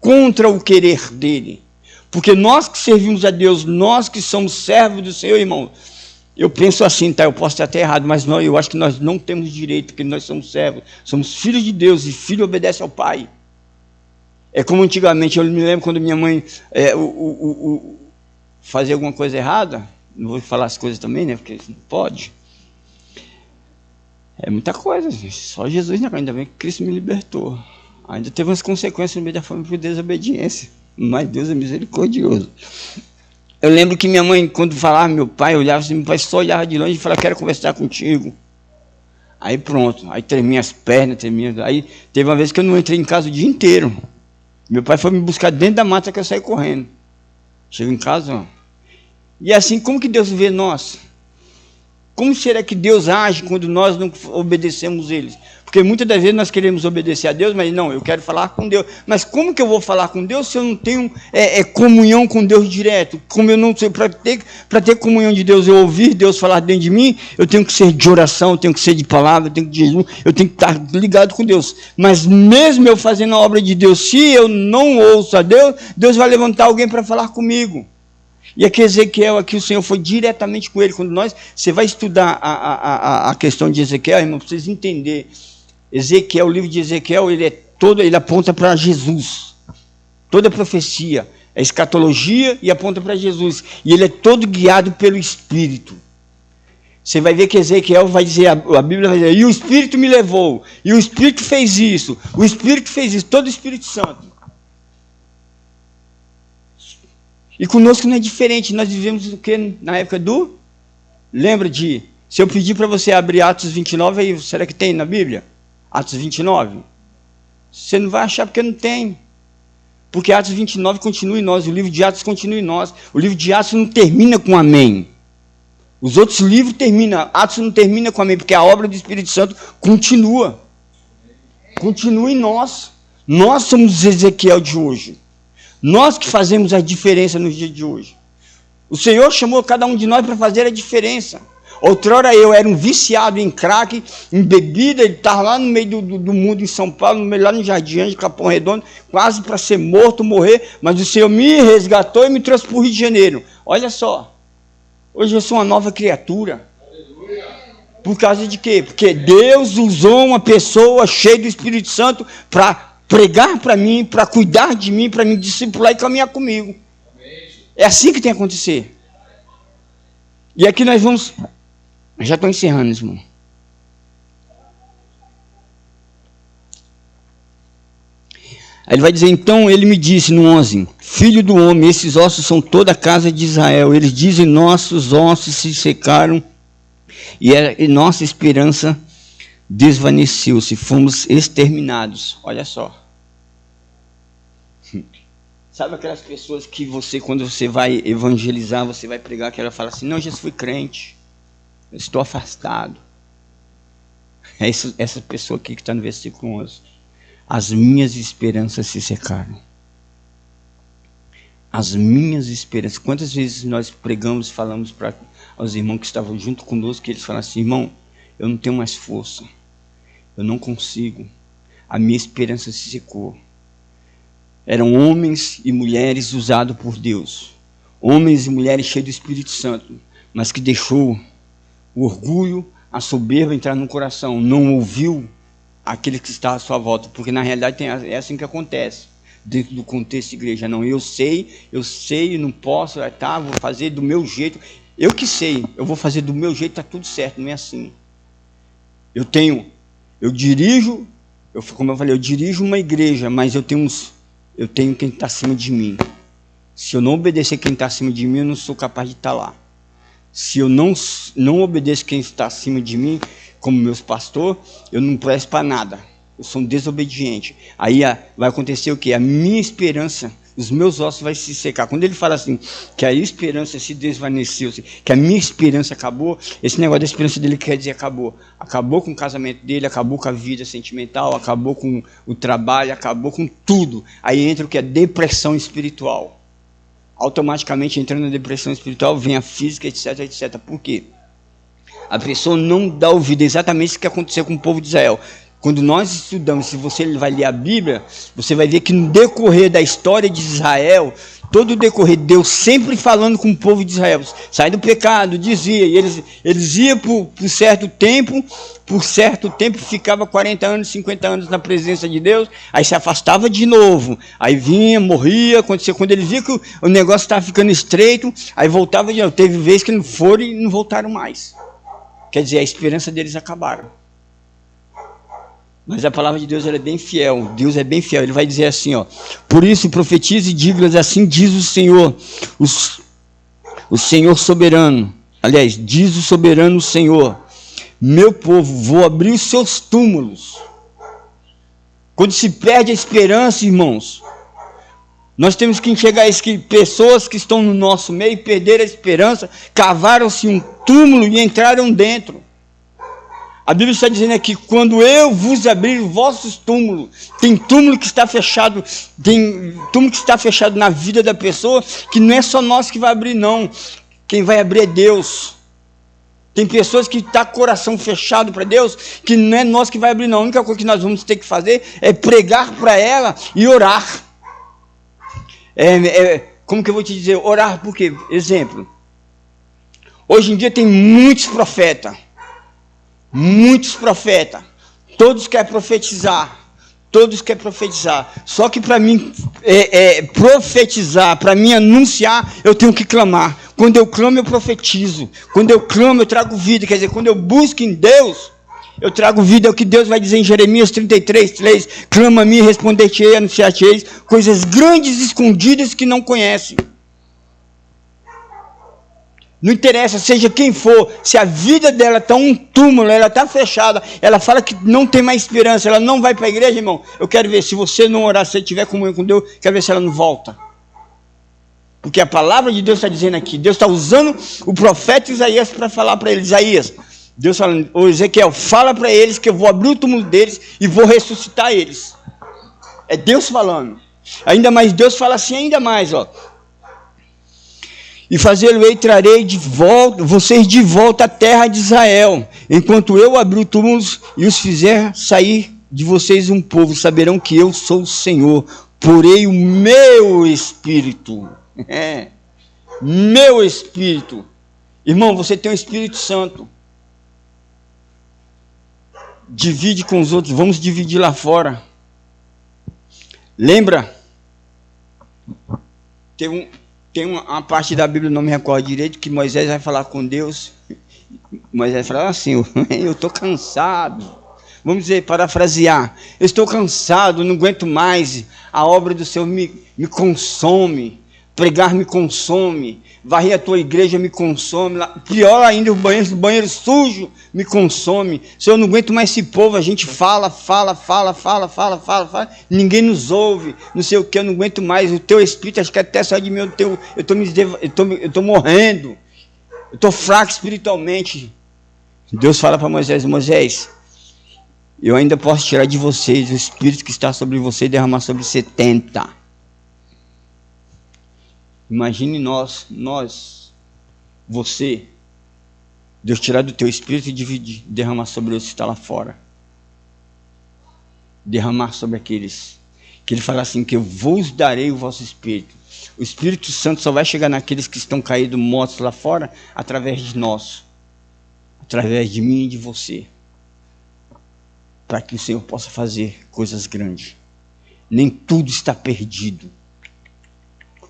contra o querer dele. Porque nós que servimos a Deus, nós que somos servos do Senhor, irmão, eu penso assim, tá? Eu posso estar até errado, mas não, eu acho que nós não temos direito, porque nós somos servos, somos filhos de Deus, e filho obedece ao Pai. É como antigamente, eu me lembro quando minha mãe fazia alguma coisa errada, não vou falar as coisas também, né? Porque não pode. É muita coisa, gente. Só Jesus, né? Ainda bem que Cristo me libertou. Ainda teve umas consequências no meio da forma por desobediência. Mas Deus é misericordioso. Eu lembro que minha mãe, quando falava, meu pai olhava assim, meu pai só olhava de longe e falava, quero conversar contigo. Aí pronto, aí tremia as pernas, aí teve uma vez que eu não entrei em casa o dia inteiro. Meu pai foi me buscar dentro da mata que eu saí correndo. Chego em casa, ó. E assim, como que Deus vê nós? Como será que Deus age quando nós não obedecemos eles? Porque muitas das vezes nós queremos obedecer a Deus, mas não, eu quero falar com Deus. Mas como que eu vou falar com Deus se eu não tenho comunhão com Deus direto? Como eu não sei, para ter comunhão de Deus, eu ouvir Deus falar dentro de mim, eu tenho que ser de oração, eu tenho que ser de palavra, eu tenho que de jejum, eu tenho que estar ligado com Deus. Mas mesmo eu fazendo a obra de Deus, se eu não ouço a Deus, Deus vai levantar alguém para falar comigo. E aqui Ezequiel, aqui o Senhor foi diretamente com ele. Quando você vai estudar a questão de Ezequiel, irmão, para vocês entenderem. Ezequiel, o livro de Ezequiel, ele aponta para Jesus. Toda a profecia é escatologia e aponta para Jesus. E ele é todo guiado pelo Espírito. Você vai ver que Ezequiel vai dizer, a Bíblia vai dizer, e o Espírito me levou, e o Espírito fez isso, o Espírito fez isso, todo o Espírito Santo. E conosco não é diferente, nós vivemos o que na época lembra de, se eu pedir para você abrir Atos 29, aí, será que tem na Bíblia? Atos 29? Você não vai achar porque não tem. Porque Atos 29 continua em nós, o livro de Atos continua em nós. O livro de Atos não termina com amém. Os outros livros terminam, Atos não termina com amém, porque a obra do Espírito Santo continua. Continua em nós. Nós somos Ezequiel de hoje. Nós que fazemos a diferença nos dias de hoje. O Senhor chamou cada um de nós para fazer a diferença. Outrora eu era um viciado em crack, em bebida, ele estava lá no meio do mundo em São Paulo, lá no Jardim de Capão Redondo, quase para ser morto, morrer, mas o Senhor me resgatou e me trouxe para o Rio de Janeiro. Olha só, hoje eu sou uma nova criatura. Por causa de quê? Porque Deus usou uma pessoa cheia do Espírito Santo para pregar para mim, para cuidar de mim, para me discipular e caminhar comigo. É assim que tem que acontecer. E aqui nós vamos... Já estou encerrando, irmão. Aí ele vai dizer, então ele me disse no 11, filho do homem, esses ossos são toda a casa de Israel. Eles dizem, nossos ossos se secaram e nossa esperança desvaneceu-se, fomos exterminados. Olha só. Sabe aquelas pessoas que quando você vai evangelizar, você vai pregar, que ela fala assim, não, já fui crente, eu estou afastado. É essa pessoa aqui que está no versículo 11. As minhas esperanças se secaram. As minhas esperanças. Quantas vezes nós pregamos, falamos para os irmãos que estavam junto conosco, que eles falam assim: irmão, eu não tenho mais força. Eu não consigo. A minha esperança se secou. Eram homens e mulheres usados por Deus. Homens e mulheres cheios do Espírito Santo. Mas que deixou o orgulho, a soberba entrar no coração. Não ouviu aquele que está à sua volta. Porque na realidade é assim que acontece. Dentro do contexto de igreja. Não, eu sei, não posso, tá, vou fazer do meu jeito. Eu que sei, eu vou fazer do meu jeito, está tudo certo. Não é assim. Como eu falei, eu dirijo uma igreja, mas eu tenho quem está acima de mim. Se eu não obedecer quem está acima de mim, eu não sou capaz de estar lá. Se eu não obedeço quem está acima de mim, como meus pastores, eu não presto para nada. Eu sou um desobediente. Aí vai acontecer o quê? A minha esperança, os meus ossos vão se secar. Quando ele fala assim, que a esperança se desvaneceu, que a minha esperança acabou, esse negócio da esperança dele quer dizer acabou. Acabou com o casamento dele, acabou com a vida sentimental, acabou com o trabalho, acabou com tudo. Aí entra o que é depressão espiritual. Automaticamente, entrando na depressão espiritual, vem a física, etc, etc. Por quê? A pessoa não dá ouvido. Exatamente o que aconteceu com o povo de Israel. Quando nós estudamos, se você vai ler a Bíblia, você vai ver que no decorrer da história de Israel, todo o decorrer, Deus sempre falando com o povo de Israel, sai do pecado, dizia, e eles iam por certo tempo, ficava 40 anos, 50 anos na presença de Deus, aí se afastava de novo, aí vinha, morria, acontecia, quando eles viam que o negócio estava ficando estreito, aí voltava de novo, teve vezes que não foram e não voltaram mais, quer dizer, a esperança deles acabaram. Mas a palavra de Deus ela é bem fiel. Deus é bem fiel. Ele vai dizer assim, ó: por isso profetize e diga-lhes, assim diz o Senhor, o Senhor soberano. Aliás, diz o soberano Senhor: meu povo, vou abrir os seus túmulos. Quando se perde a esperança, irmãos, nós temos que enxergar isso, que pessoas que estão no nosso meio perderam a esperança, cavaram-se um túmulo e entraram dentro. A Bíblia está dizendo aqui, quando eu vos abrir os vossos túmulos, tem túmulo que está fechado na vida da pessoa, que não é só nós que vai abrir, não. Quem vai abrir é Deus. Tem pessoas que estão com o coração fechado para Deus, que não é nós que vai abrir, não. A única coisa que nós vamos ter que fazer é pregar para ela e orar. Como que eu vou te dizer? Orar por quê? Exemplo. Hoje em dia tem muitos profetas. Todos querem profetizar, só que para mim profetizar, para mim anunciar, eu tenho que clamar. Quando eu clamo, eu profetizo. Quando eu clamo, eu trago vida. Quer dizer, quando eu busco em Deus, eu trago vida. É o que Deus vai dizer em Jeremias 33:3: clama a mim, responder-te-ei, anunciar-te-eis coisas grandes escondidas que não conhecem. Não interessa, seja quem for, se a vida dela está um túmulo, ela está fechada, ela fala que não tem mais esperança, ela não vai para a igreja, irmão. Eu quero ver, se você não orar, se você tiver comunhão com Deus, quero ver se ela não volta. Porque a palavra de Deus está dizendo aqui, Deus está usando o profeta Isaías para falar para eles. Isaías, Deus falando, ô Ezequiel, fala para eles que eu vou abrir o túmulo deles e vou ressuscitar eles. É Deus falando. Ainda mais, Deus fala assim, ainda mais, ó. E fazê-lo-ei, trarei vocês de volta à terra de Israel, enquanto eu abrir túmulos e os fizer sair de vocês um povo, saberão que eu sou o Senhor, porei o meu Espírito, meu Espírito, irmão, você tem o Espírito Santo, divide com os outros, vamos dividir lá fora, lembra, tem uma parte da Bíblia, não me recordo direito, que Moisés vai falar com Deus. Moisés fala assim, eu estou cansado. Vamos dizer, parafrasear. Eu estou cansado, não aguento mais. A obra do Senhor me consome. Pregar me consome. Varrer a tua igreja me consome. Pior ainda, o banheiro sujo me consome. Senhor, eu não aguento mais esse povo. A gente fala. Ninguém nos ouve. Não sei o que, eu não aguento mais. O teu espírito, acho que até só de mim, eu estou morrendo. Eu estou fraco espiritualmente. Deus fala para Moisés, eu ainda posso tirar de vocês o Espírito que está sobre você e derramar sobre 70. Imagine você, Deus tirar do teu Espírito e dividir, derramar sobre os que está lá fora. Derramar sobre aqueles que ele fala assim, que eu vos darei o vosso Espírito. O Espírito Santo só vai chegar naqueles que estão caídos, mortos lá fora, através de nós, através de mim e de você, para que o Senhor possa fazer coisas grandes. Nem tudo está perdido.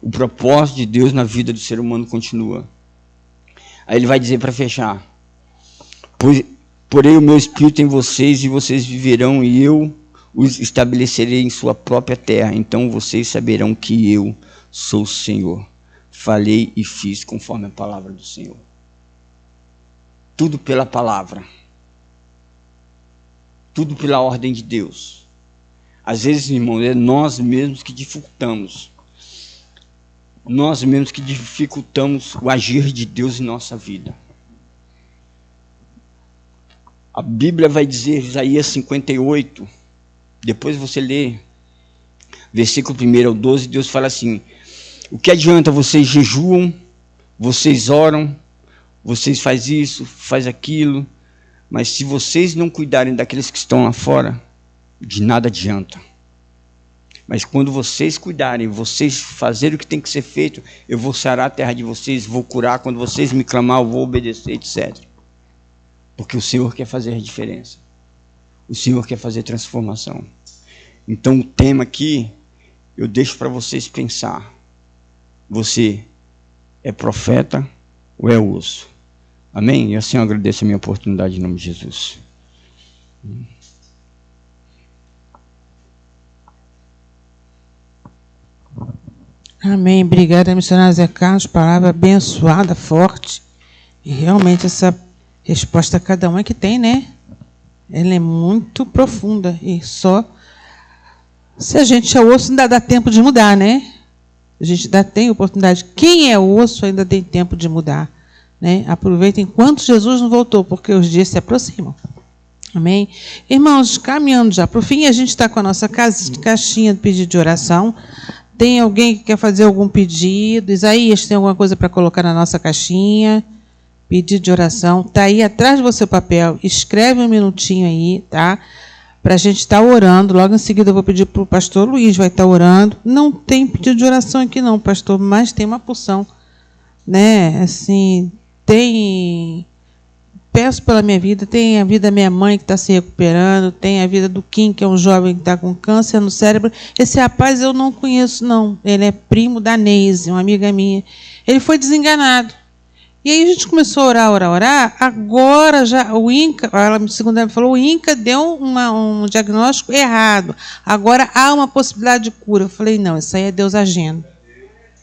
O propósito de Deus na vida do ser humano continua. Aí ele vai dizer para fechar: porei o meu Espírito em vocês e vocês viverão, e eu os estabelecerei em sua própria terra. Então vocês saberão que eu sou o Senhor. Falei e fiz conforme a palavra do Senhor. Tudo pela palavra. Tudo pela ordem de Deus. Às vezes, irmãos, é nós mesmos que dificultamos. Nós mesmos que dificultamos o agir de Deus em nossa vida. A Bíblia vai dizer, Isaías 58, depois você lê, versículo 1 ao 12, Deus fala assim: o que adianta vocês jejuam, vocês oram, vocês fazem isso, fazem aquilo, mas se vocês não cuidarem daqueles que estão lá fora, de nada adianta. Mas quando vocês cuidarem, vocês fazerem o que tem que ser feito, eu vou sarar a terra de vocês, vou curar, quando vocês me clamar, eu vou obedecer, etc. Porque o Senhor quer fazer a diferença. O Senhor quer fazer transformação. Então o tema aqui, eu deixo para vocês pensar. Você é profeta ou é osso? Amém? E assim eu agradeço a minha oportunidade em nome de Jesus. Amém. Obrigada, missionário Zé Carlos. Palavra abençoada, forte. E realmente essa resposta a cada um é que tem, né? Ela é muito profunda. E só se a gente é osso, ainda dá tempo de mudar, né? A gente ainda tem oportunidade. Quem é osso ainda tem tempo de mudar, né? Aproveita enquanto Jesus não voltou, porque os dias se aproximam. Amém? Irmãos, caminhando já para o fim, a gente está com a nossa caixinha de pedido de oração. Tem alguém que quer fazer algum pedido? Isaías, tem alguma coisa para colocar na nossa caixinha? Pedido de oração. Está aí atrás de você o papel. Escreve um minutinho aí, tá? Para a gente estar orando. Logo em seguida eu vou pedir para o pastor Luiz, vai estar orando. Não tem pedido de oração aqui não, pastor, mas tem uma porção, né? Assim, tem... Peço pela minha vida, tem a vida da minha mãe que está se recuperando, tem a vida do Kim, que é um jovem que está com câncer no cérebro. Esse rapaz eu não conheço, não. Ele é primo da Neise, uma amiga minha. Ele foi desenganado. E aí a gente começou a orar. Agora já o INCA, segundo ela falou, o INCA deu um diagnóstico errado. Agora há uma possibilidade de cura. Eu falei, não, isso aí é Deus agindo.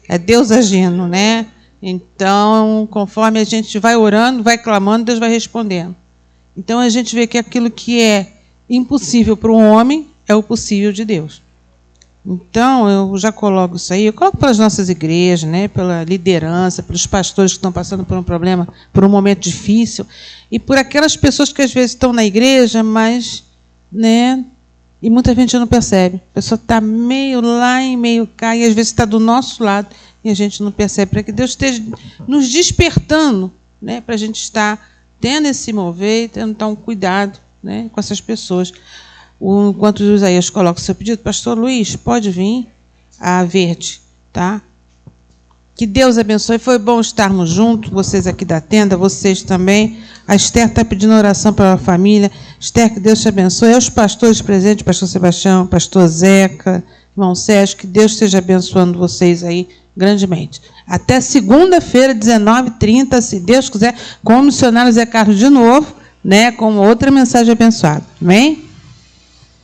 É Deus agindo, né? Então, conforme a gente vai orando, vai clamando, Deus vai respondendo. Então, a gente vê que aquilo que é impossível para o homem é o possível de Deus. Então, eu já coloco isso aí. Eu coloco pelas nossas igrejas, né, pela liderança, pelos pastores que estão passando por um problema, por um momento difícil, e por aquelas pessoas que às vezes estão na igreja, mas, né, e muita gente não percebe. A pessoa está meio lá e meio cá, e às vezes está do nosso lado, e a gente não percebe, para que Deus esteja nos despertando, né, para a gente estar tendo esse mover, tendo um cuidado, né, com essas pessoas. Enquanto o Isaías coloca o seu pedido, pastor Luiz, pode vir a Verde, tá? Que Deus abençoe, foi bom estarmos juntos, vocês aqui da tenda, vocês também. A Esther está pedindo oração pela família. Esther, que Deus te abençoe. Aos pastores presentes, pastor Sebastião, pastor Zeca, irmão Sérgio, que Deus esteja abençoando vocês aí grandemente. Até segunda-feira, 19h30, se Deus quiser, com o missionário Zé Carlos de novo, né, com outra mensagem abençoada. Amém?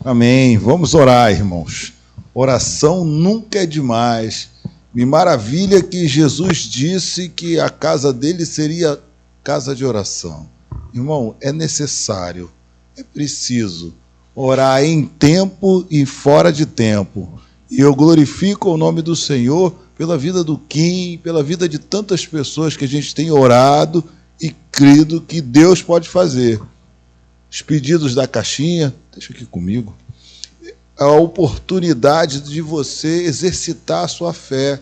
Amém. Vamos orar, irmãos. Oração nunca é demais. Me maravilha que Jesus disse que a casa dele seria casa de oração. Irmão, é necessário, é preciso orar em tempo e fora de tempo. E eu glorifico o nome do Senhor pela vida do Kim, pela vida de tantas pessoas que a gente tem orado e crido que Deus pode fazer. os pedidos da caixinha, deixa aqui comigo, a oportunidade de você exercitar a sua fé.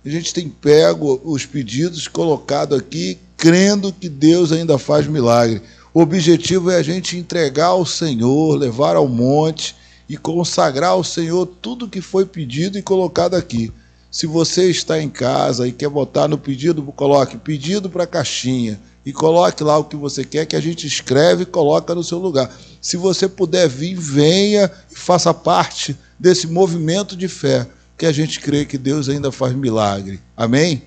A gente tem pego os pedidos, colocado aqui, crendo que Deus ainda faz milagre. O objetivo é a gente entregar ao Senhor, levar ao monte e consagrar ao Senhor tudo que foi pedido e colocado aqui. Se você está em casa e quer botar no pedido, coloque pedido para a caixinha e coloque lá o que você quer, que a gente escreve e coloca no seu lugar. Se você puder vir, venha e faça parte desse movimento de fé, que a gente crê que Deus ainda faz milagre. Amém?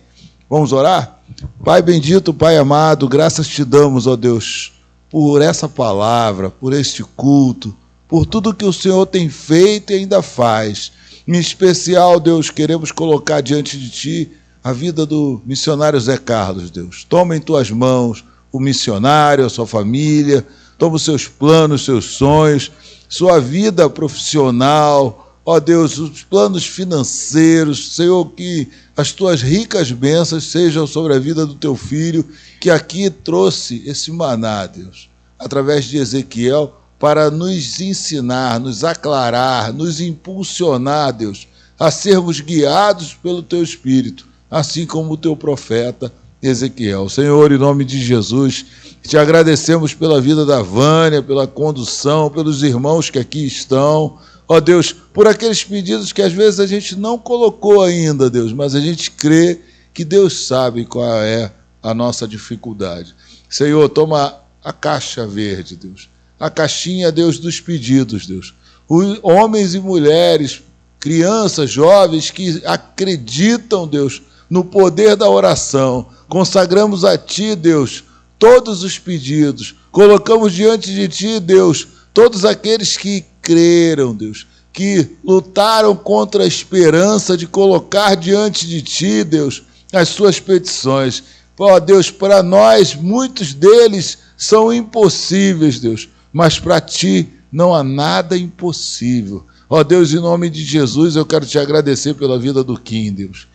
Vamos orar? Pai bendito, Pai amado, graças te damos, ó Deus, por essa palavra, por este culto, por tudo que o Senhor tem feito e ainda faz. Em especial, Deus, queremos colocar diante de Ti a vida do missionário Zé Carlos, Deus. Toma em Tuas mãos o missionário, a sua família, toma os seus planos, seus sonhos, sua vida profissional, ó Deus, os planos financeiros, Senhor, que as Tuas ricas bênçãos sejam sobre a vida do Teu filho, que aqui trouxe esse maná, Deus, através de Ezequiel, para nos ensinar, nos aclarar, nos impulsionar, Deus, a sermos guiados pelo Teu Espírito, assim como o Teu profeta Ezequiel. Senhor, em nome de Jesus, te agradecemos pela vida da Vânia, pela condução, pelos irmãos que aqui estão, ó Deus, por aqueles pedidos que às vezes a gente não colocou ainda, Deus, mas a gente crê que Deus sabe qual é a nossa dificuldade. Senhor, toma a caixa verde, Deus, a caixinha, Deus, dos pedidos, Deus. Os homens e mulheres, crianças, jovens que acreditam, Deus, no poder da oração. Consagramos a Ti, Deus, todos os pedidos. Colocamos diante de Ti, Deus, todos aqueles que creram, Deus, que lutaram contra a esperança de colocar diante de Ti, Deus, as suas petições. Ó Deus, para nós, muitos deles são impossíveis, Deus, mas para Ti não há nada impossível. Ó Deus, em nome de Jesus, eu quero Te agradecer pela vida do Kim, Deus.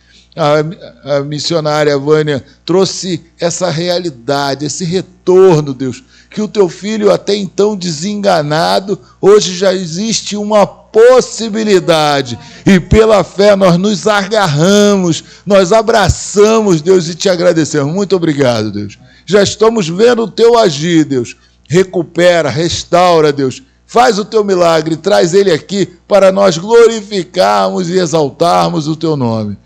A missionária Vânia trouxe essa realidade, esse retorno, Deus, que o Teu filho até então desenganado, hoje já existe uma possibilidade, e pela fé nós nos agarramos, nós abraçamos, Deus, e Te agradecemos. Muito obrigado, Deus. Já estamos vendo o Teu agir, Deus. Recupera, restaura, Deus. Faz o Teu milagre, traz ele aqui para nós glorificarmos e exaltarmos o Teu nome.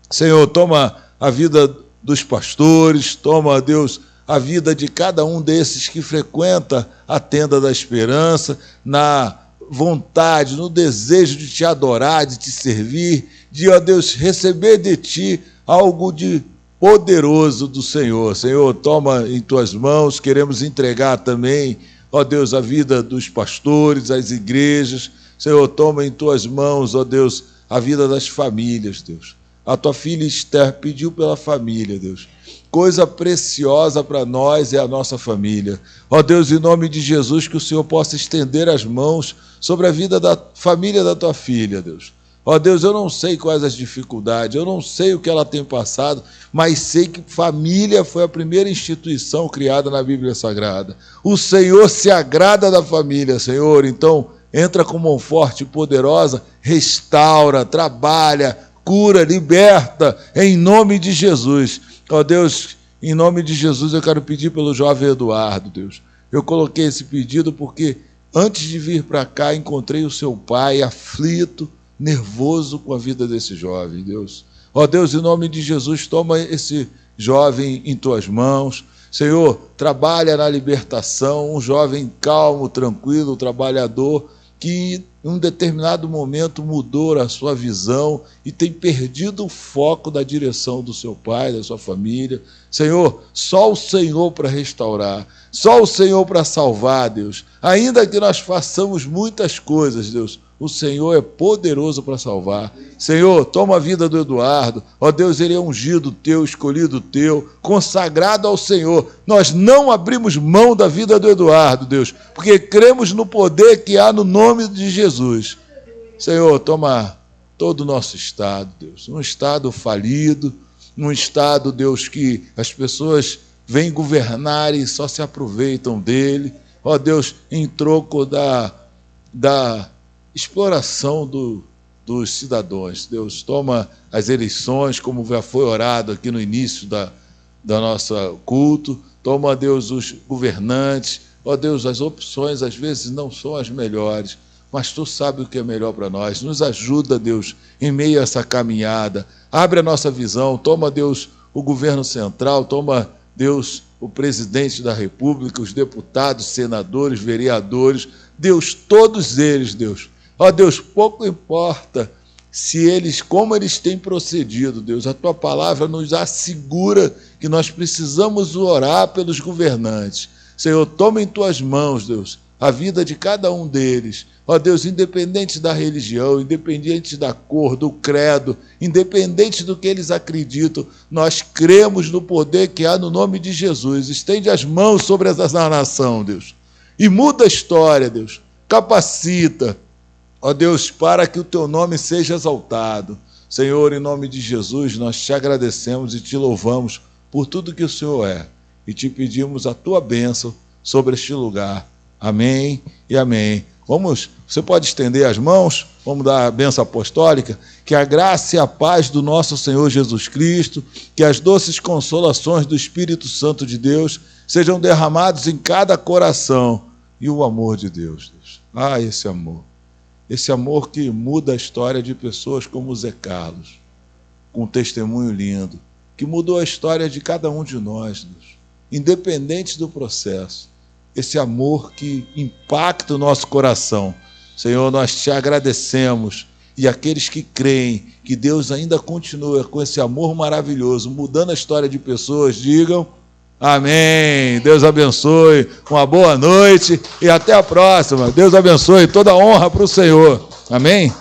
Senhor, toma a vida dos pastores, toma, Deus, a vida de cada um desses que frequenta a tenda da esperança, na vontade, no desejo de Te adorar, de Te servir, de, ó Deus, receber de Ti algo de poderoso do Senhor. Senhor, toma em Tuas mãos, queremos entregar também, ó Deus, a vida dos pastores, as igrejas. Senhor, toma em Tuas mãos, ó Deus, a vida das famílias, Deus. A Tua filha Esther pediu pela família, Deus. Coisa preciosa para nós é a nossa família. Ó Deus, em nome de Jesus, que o Senhor possa estender as mãos sobre a vida da família da Tua filha, Deus. Ó Deus, eu não sei quais as dificuldades, eu não sei o que ela tem passado, mas sei que família foi a primeira instituição criada na Bíblia Sagrada. O Senhor se agrada da família, Senhor. Então, entra com mão forte e poderosa, restaura, trabalha, cura, liberta, em nome de Jesus. Ó Deus, em nome de Jesus, eu quero pedir pelo jovem Eduardo, Deus. Eu coloquei esse pedido porque antes de vir para cá, encontrei o seu pai aflito, nervoso com a vida desse jovem, Deus. Ó Deus, em nome de Jesus, toma esse jovem em Tuas mãos. Senhor, trabalha na libertação, um jovem calmo, tranquilo, trabalhador, que em um determinado momento mudou a sua visão e tem perdido o foco da direção do seu pai, da sua família. Senhor, só o Senhor para restaurar, só o Senhor para salvar, Deus. Ainda que nós façamos muitas coisas, Deus, o Senhor é poderoso para salvar. Senhor, toma a vida do Eduardo. Ó Deus, ele é ungido Teu, escolhido Teu, consagrado ao Senhor. Nós não abrimos mão da vida do Eduardo, Deus, porque cremos no poder que há no nome de Jesus. Senhor, toma todo o nosso estado, Deus, um estado falido, um estado, Deus, que as pessoas vêm governar e só se aproveitam dele. ó Deus, em troco da exploração dos cidadãos. Deus, toma as eleições, como já foi orado aqui no início da nossa culto. Toma, Deus, os governantes. Ó Deus, as opções às vezes não são as melhores, mas Tu sabes o que é melhor para nós. Nos ajuda, Deus, em meio a essa caminhada. Abre a nossa visão. Toma, Deus, o governo central. Toma, Deus, o presidente da República, os deputados, senadores, vereadores. Deus, todos eles, Deus. Ó Deus, pouco importa como eles têm procedido, Deus. A Tua palavra nos assegura que nós precisamos orar pelos governantes. Senhor, toma em Tuas mãos, Deus, a vida de cada um deles. Ó Deus, independente da religião, independente da cor, do credo, independente do que eles acreditam, nós cremos no poder que há no nome de Jesus. Estende as mãos sobre essa nação, Deus, e muda a história, Deus. Capacita, ó Deus, para que o Teu nome seja exaltado. Senhor, em nome de Jesus, nós Te agradecemos e Te louvamos por tudo que o Senhor é. E Te pedimos a Tua bênção sobre este lugar. Amém e amém. Você pode estender as mãos, vamos dar a bênção apostólica. Que a graça e a paz do nosso Senhor Jesus Cristo, que as doces consolações do Espírito Santo de Deus sejam derramados em cada coração. E o amor de Deus. Esse amor que muda a história de pessoas como o Zé Carlos, com um testemunho lindo, que mudou a história de cada um de nós, Deus, independente do processo. Esse amor que impacta o nosso coração. Senhor, nós Te agradecemos. E aqueles que creem que Deus ainda continua com esse amor maravilhoso, mudando a história de pessoas, digam amém. Deus abençoe, uma boa noite e até a próxima. Deus abençoe, toda honra para o Senhor. Amém?